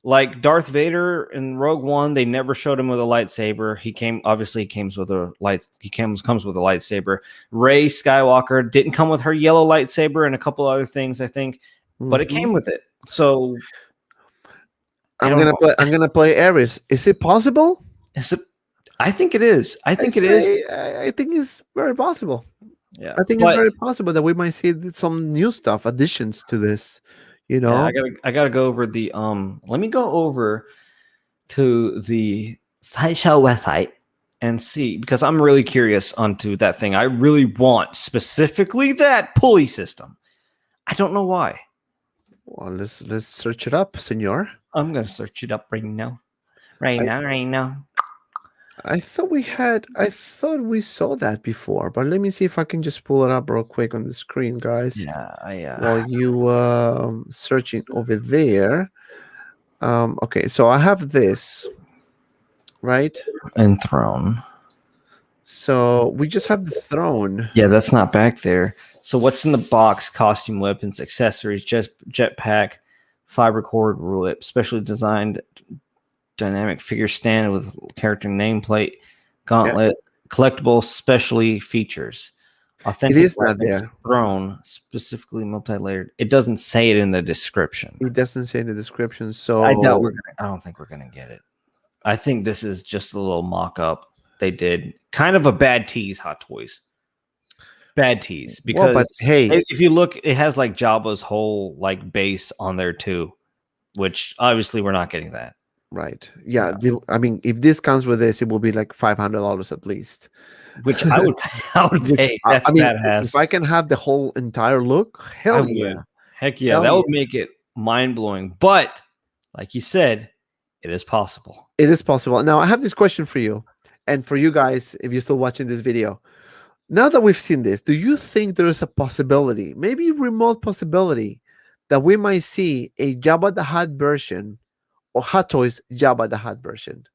Like Darth Vader in Rogue One, they never showed him with a lightsaber. He comes with a lightsaber. Rey Skywalker didn't come with her yellow lightsaber and a couple other things, I think, but it came with it. So I'm gonna play Ares. Is it possible? I think it is. I think it is. I think it's very possible. Yeah. I think it's very possible that we might see some new stuff, additions to this. Yeah, I gotta go over the let me go over to the Sideshow website and see, because I'm really curious onto that thing. I really want specifically that pulley system. I don't know why. Well, let's search it up, senor. I'm gonna search it up right now. Right I now, right now. I thought we saw that before, but let me see if I can just pull it up real quick on the screen, guys. Yeah, While you searching over there. Okay, so I have this, right? Enthroned. So we just have the throne. Yeah, that's not back there. So what's in the box? Costume, weapons, accessories, jetpack, fiber cord whip, specially designed dynamic figure stand with character nameplate, gauntlet, collectible specially features. It Authentic is not weapons, there. throne, specifically multi-layered. It doesn't say it in the description. It doesn't say in the description. I doubt So I don't think we're gonna get it. I think this is just a little mock-up they did. Kind of a bad tease, Hot Toys. Bad tease. Because well, but hey, if you look, it has like Jabba's whole like base on there too, which obviously we're not getting that. right? Yeah, I mean, if this comes with this, it will be like $500 at least. Which I would pay. That's I mean, badass. if I can have the whole entire look, hell yeah. Heck yeah, Hell that would yeah. make it mind blowing. But like you said, it is possible. It is possible. Now, I have this question for you, and for you guys, if you're still watching this video. Now that we've seen this, do you think there is a possibility, maybe remote possibility, that we might see a Jabba the Hutt version or Hot Toys Jabba the Hutt version?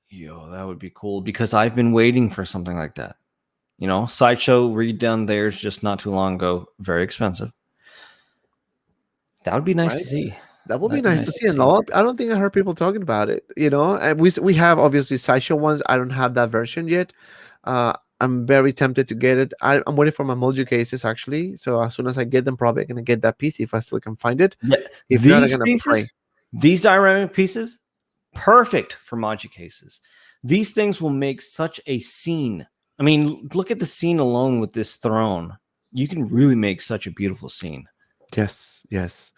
Yo, that would be cool because I've been waiting for something like that. You know, Sideshow redone theirs just not too long ago. Very expensive. That would be nice to see. That would be nice to see. And I don't think I heard people talking about it. You know, and we have obviously Sideshow ones. I don't have that version yet. I'm very tempted to get it. I'm waiting for my Mojo cases actually. So as soon as I get them, probably I'm gonna get that piece if I still can find it. Yeah. If these not, I'm gonna pieces, pray. These dynamic pieces, perfect for Mojo cases. These things will make such a scene. I mean, look at the scene alone with this throne. You can really make such a beautiful scene. Yes,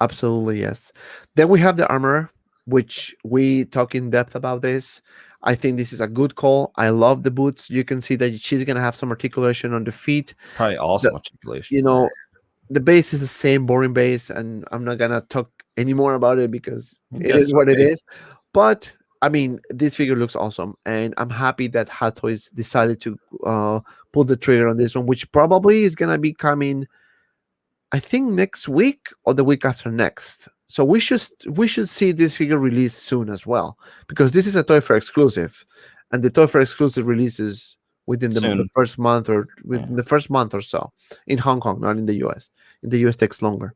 absolutely yes. Then we have the armor, which we talk in depth about this. I think this is a good call. I love the boots. You can see that she's gonna have some articulation on the feet. Probably awesome articulation. You know, the base is the same boring base, and I'm not gonna talk anymore about it because it is what it is. But I mean, this figure looks awesome, and I'm happy that Hot Toys decided to pull the trigger on this one, which probably is gonna be coming, I think, next week or the week after next. So we should see this figure released soon as well, because this is a Toy Fair exclusive, and the Toy Fair exclusive releases within the first month or within the first month or so in Hong Kong, not in the US. In the US takes longer.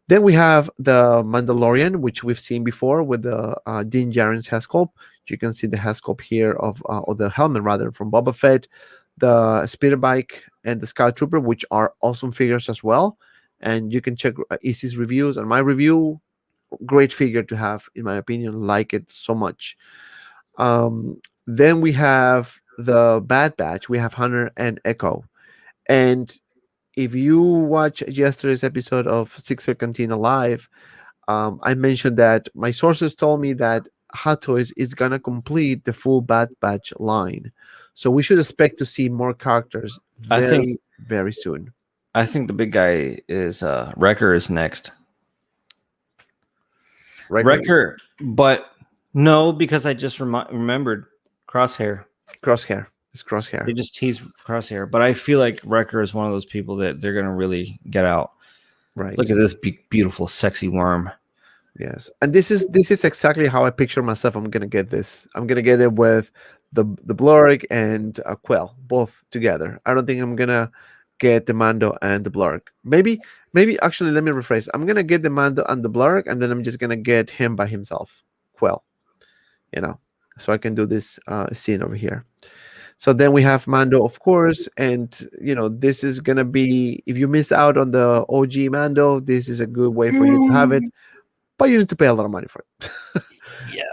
Then we have the Mandalorian, which we've seen before with the Din Djarin's head sculpt. You can see the head sculpt here of or the helmet rather from Boba Fett, the speeder bike, and the Scout Trooper, which are awesome figures as well. And you can check Easy's reviews and my review. Great figure to have, in my opinion. Like it so much. Then we have the Bad Batch. We have Hunter and Echo. And if you watch yesterday's episode of Sixth Scale Cantina Live, I mentioned that my sources told me that Hot Toys is gonna complete the full Bad Batch line, so we should expect to see more characters very soon. I think the big guy is Wrecker is next. Wrecker, but no, because I just remembered Crosshair. It's Crosshair. They just tease Crosshair, but I feel like Wrecker is one of those people that they're gonna really get out. Right. Look at this beautiful, sexy worm. Yes, and this is exactly how I picture myself. I'm gonna get this. I'm gonna get it with the Blurg and Quell both together. I don't think I'm gonna get the Mando and the Blurg. Maybe actually, let me rephrase. I'm gonna get the Mando and the Blurg, and then I'm just gonna get him by himself, Quell. You know, so I can do this scene over here. So then we have Mando, of course, and this is gonna be, if you miss out on the OG Mando, this is a good way for you to have it, but you need to pay a lot of money for it. Yeah.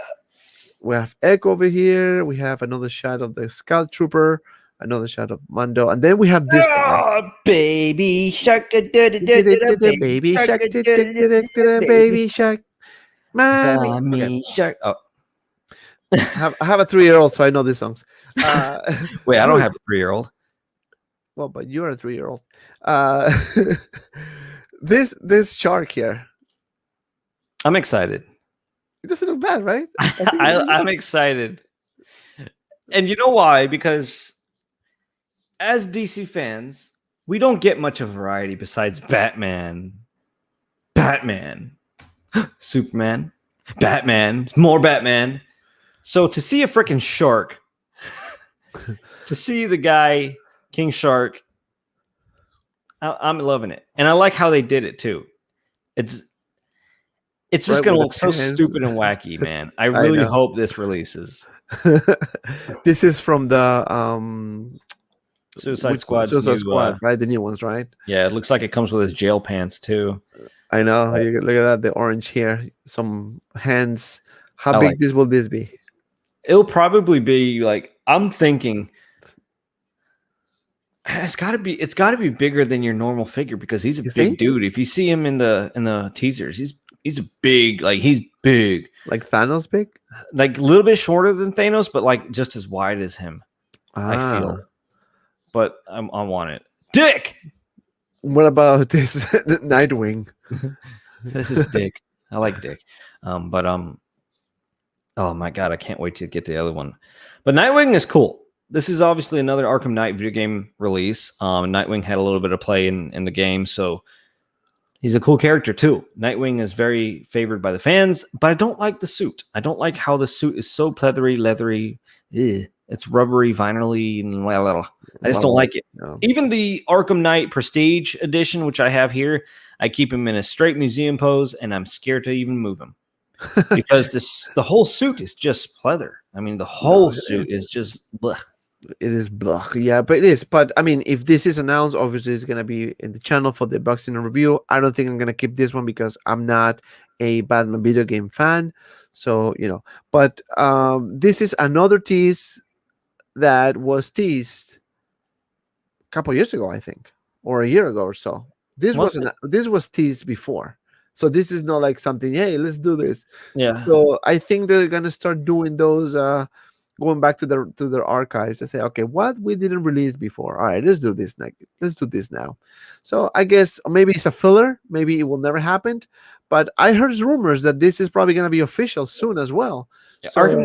We have Echo over here. We have another shot of the Scout Trooper, another shot of Mando, and then we have this guy. Baby shark, baby shark, baby shark, mommy. Shark. Oh. I have a 3-year-old, so I know these songs. Wait, I don't Dude, have a 3-year-old. well, but you're a 3-year-old. Uh, this shark here, I'm excited. it doesn't look bad, right? I think I'm excited. And you know why? Because as DC fans, we don't get much of a variety besides Batman, Superman, Batman, more Batman. So to see a freaking shark, to see the guy, King Shark, I'm loving it. And I like how they did it too. It's just right going with to the look so pants. stupid and wacky, man. I I really know. hope this releases. This is from the Suicide Squad's Suicide new, Squad, right? The new ones, right? yeah, it looks like it comes with his jail pants too. I know. You look at that, the orange here, some hands. How I big like this will this be? It'll probably be like, I'm thinking it's got to be bigger than your normal figure because he's a You big think? dude. If you see him in the teasers, he's a big, like he's big. Like Thanos big? Like a little bit shorter than Thanos, but like just as wide as him. I Ah. feel. But I want it. Dick. What about this Nightwing? This is Dick. I like Dick. But oh my god, I can't wait to get the other one. But Nightwing is cool. This is obviously another Arkham Knight video game release. Nightwing had a little bit of play in the game, so he's a cool character too. Nightwing is very favored by the fans, but I don't like the suit. I don't like how the suit is so pleathery, leathery. Ugh. It's rubbery, vinyl-y, and I just don't like it. No. Even the Arkham Knight Prestige Edition, which I have here, I keep him in a straight museum pose, and I'm scared to even move him because the whole suit is just pleather. I mean, the whole suit is just blech. It is blah. Yeah, but it is. But I mean, if this is announced, obviously it's gonna be in the channel for the boxing and review. I don't think I'm gonna keep this one because I'm not a Batman video game fan. So but this is another tease that was teased a couple years ago, I think, or a year ago or so. This was teased before. So this is not like something, hey, let's do this. Yeah. So I think they're gonna start doing those going back to their archives and say, okay, what we didn't release before. All right, let's do this next. Let's do this now. So I guess maybe it's a filler. Maybe it will never happen. But I heard rumors that this is probably gonna be official soon as well. Yeah, So, Arkham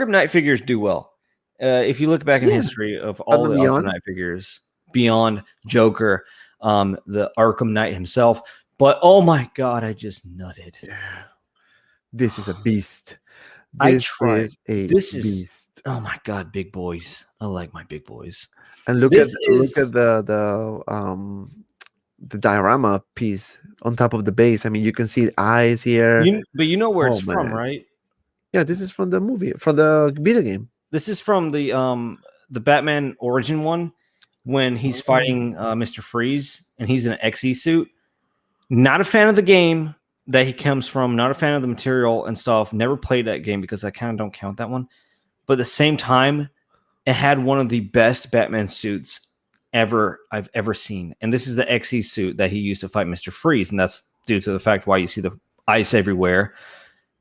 Knight figures do well. If you look back in history of all the Arkham Knight figures, beyond Joker, the Arkham Knight himself, but oh my god, I just nutted. This is a beast. This is a beast. Oh my god, big boys. I like my big boys. And look at the diorama piece on top of the base. I mean, you can see the eyes here. But you know where it's from, right? Yeah, this is from the movie, from the video game. This is from the Batman Origin one when he's fighting Mr. Freeze and he's in an XE suit. Not a fan of the game that he comes from, not a fan of the material and stuff. Never played that game because I kind of don't count that one. But at the same time, it had one of the best Batman suits I've ever seen. And this is the XE suit that he used to fight Mr. Freeze. And that's due to the fact why you see the ice everywhere.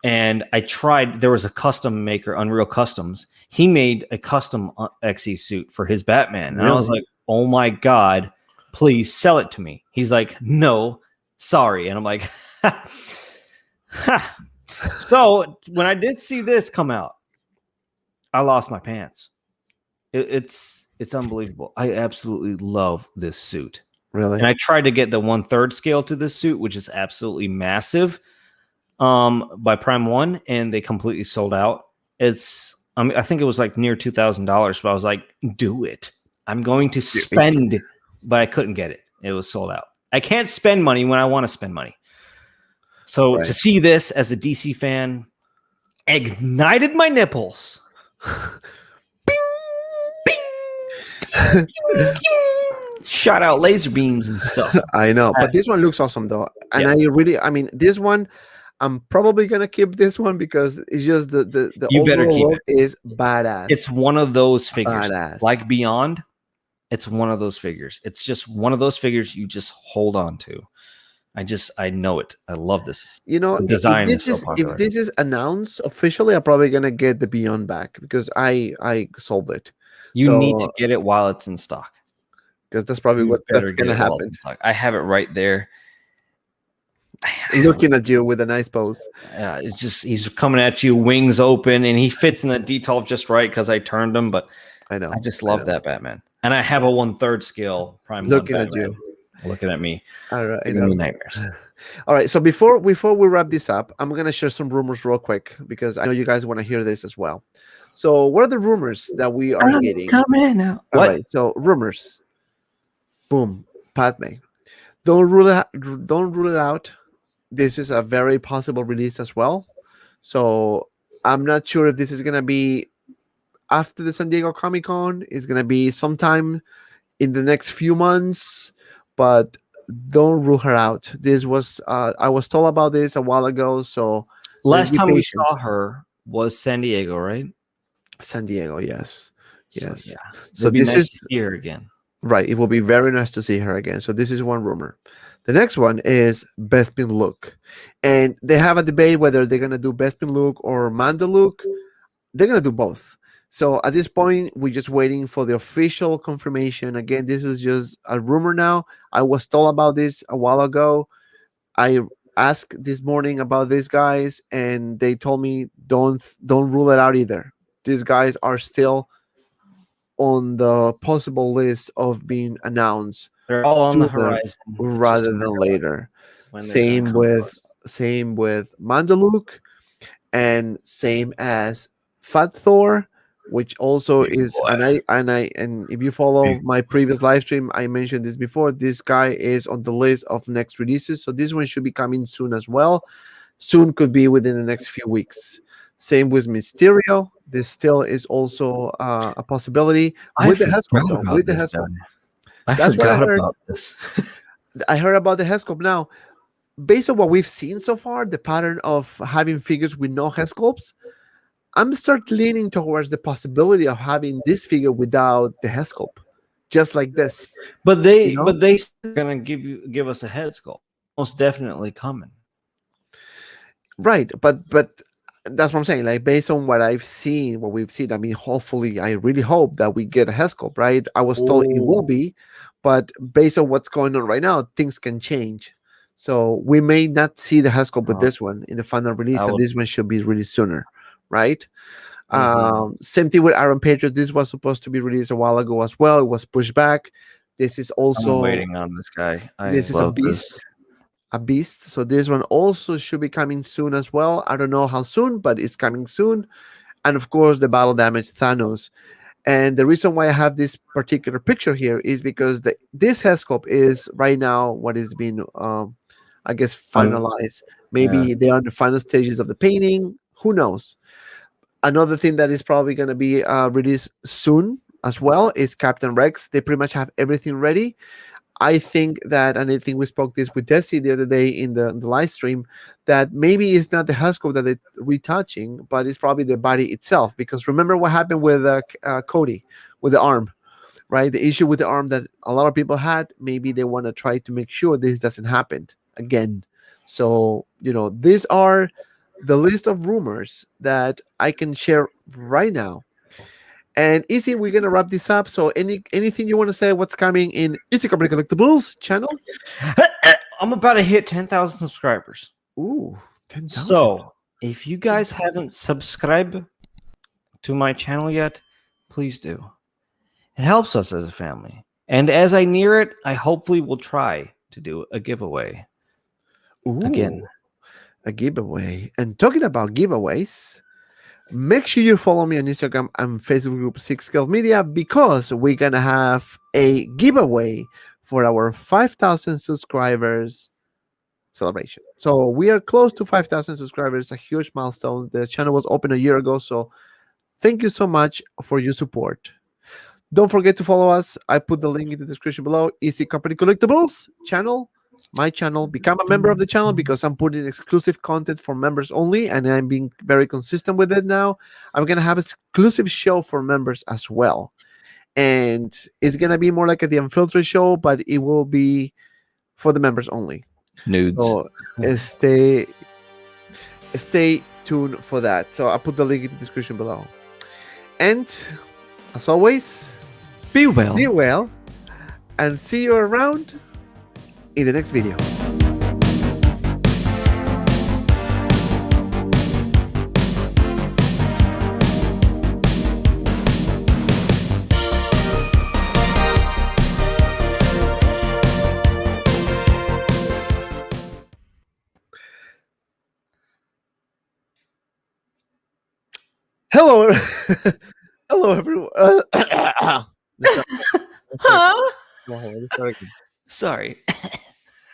And I tried, there was a custom maker, Unreal Customs. He made a custom XE suit for his Batman. And I was like, oh my God, please sell it to me. He's like, no, sorry. And I'm like, ha. So when I did see this come out, I lost my pants. It's unbelievable. I absolutely love this suit. Really? And I tried to get the 1/3 scale to this suit, which is absolutely massive, by Prime One, and they completely sold out. I think it was like near $2,000, but I was like, do it. I'm going to spend, but I couldn't get it. It was sold out. I can't spend money when I want to spend money. So to see this as a DC fan ignited my nipples. Bing! Shot out laser beams and stuff. I know, but this one looks awesome though. And I mean, this one, I'm probably gonna keep this one because it's just the overall look is badass. It's one of those figures, badass. Like Beyond. It's one of those figures. It's just one of those figures you just hold on to. I know it. I love this. You know, The design is so if popular. this is announced officially, I'm probably gonna get the Beyond back because I sold it. You need to So get it while it's in stock. because that's probably You what better that's get gonna it while it's happen. in stock. I have it right there. Looking at you with a nice pose. It's just he's coming at you, wings open, and he fits in the detail just right because I turned him. But I I know. just I love know. that Batman, and I have a 1/3 scale Prime One Looking at Batman. you. Looking at me, All right, I giving know. me nightmares. All right. So before we wrap this up, I'm gonna share some rumors real quick because I know you guys want to hear this as well. So what are the rumors that we are I'm getting? coming out. All What? right. So rumors. Boom. Padme. Don't rule it. Don't rule it out. This is a very possible release as well. So I'm not sure if this is gonna be after the San Diego Comic Con. It's gonna be sometime in the next few months, but don't rule her out. This was I was told about this a while ago, so let's Last be time we patient. saw her was San Diego, right? San Diego, yes, So yes. yeah, So it'd be this nice is to see her again. right. It will be very nice to see her again. So this is one rumor. The next one is Bespin look, and they have a debate whether they're gonna do Bespin look or Mando look. They're gonna do both. So at this point, we're just waiting for the official confirmation. Again, this is just a rumor now. I was told about this a while ago. I asked this morning about these guys, and they told me don't rule it out either. These guys are still on the possible list of being announced They're all on the sooner horizon. It's just rather a matter than of later. when they're gonna Same come to with us. Mandaluk, and same as Fat Thor, which also Big is boy. and if you follow Big. my previous live stream, I mentioned this before. This guy is on the list of next releases, so this one should be coming soon as well. Soon could be within the next few weeks. Same with Mysterio. This still is also a possibility I with the forgot Hescope, though. about With the this Hescope, guy. I that's what I forgot heard. about this. I heard about the Hescope now. Based on what we've seen so far, the pattern of having figures with no Hescopes, I'm start leaning towards the possibility of having this figure without the Hescope, just like this. But You they know, but they still gonna give us a head sculpt. Most definitely coming. right? But that's what I'm saying. Like based on what I've seen, what we've seen, I mean, hopefully, I really hope that we get a Hescope. Right? I was told it will Oh, be, but based on what's going on right now, things can change. So we may not see the Hescope with oh, this one in the final I release, and would. this one should be released sooner, right? Mhm. Same thing with Iron Patriot. This was supposed to be released a while ago as well. It was pushed back. This is I'm also waiting on this guy. I this is a love this. beast, a beast. So this one also should be coming soon as well. I don't know how soon, but it's coming soon. And of course, the battle damage Thanos. And the reason why I have this particular picture here is because this Hescope is right now what is being, I guess, Um, finalized. yeah. Maybe they are in the final stages of the painting. Who knows? Another thing that is probably going to be released soon as well is Captain Rex. They pretty much have everything ready. I think that, and I think we spoke this with Desi the other day in the live stream, that maybe it's not the Husky that they're retouching, but it's probably the body itself. Because remember what happened with Cody with the arm, right? The issue with the arm that a lot of people had, maybe they want to try to make sure this doesn't happen again. So, these are the list of rumors that I can share right now. And Easy, we're gonna wrap this up. So anything you want to say what's coming in Easy Company Collectibles channel? I'm about to hit 10,000 subscribers. Ooh, 10,000. So if you guys haven't subscribed to my channel yet, please do. It helps us as a family. And as I near it, I hopefully will try to do a giveaway again. Ooh, a giveaway. And talking about giveaways, make sure you follow me on Instagram and Facebook group Sixth Scale Media because we're gonna have a giveaway for our 5,000 subscribers celebration. So we are close to 5,000 subscribers, a huge milestone. The channel was open a year ago, so thank you so much for your support. Don't forget to follow us. I put the link in the description below. Easy Company Collectibles channel, my channel. Become a member of the channel because I'm putting exclusive content for members only, and I'm being very consistent with it now. I'm gonna have an exclusive show for members as well, and it's gonna be more like the Unfiltered show, but it will be for the members only. Nudes. So stay tuned for that. So I'll put the link in the description below. And as always, Be well. be well, and see you around in the next video. Hello, hello everyone. Huh? Let's start again. Sorry.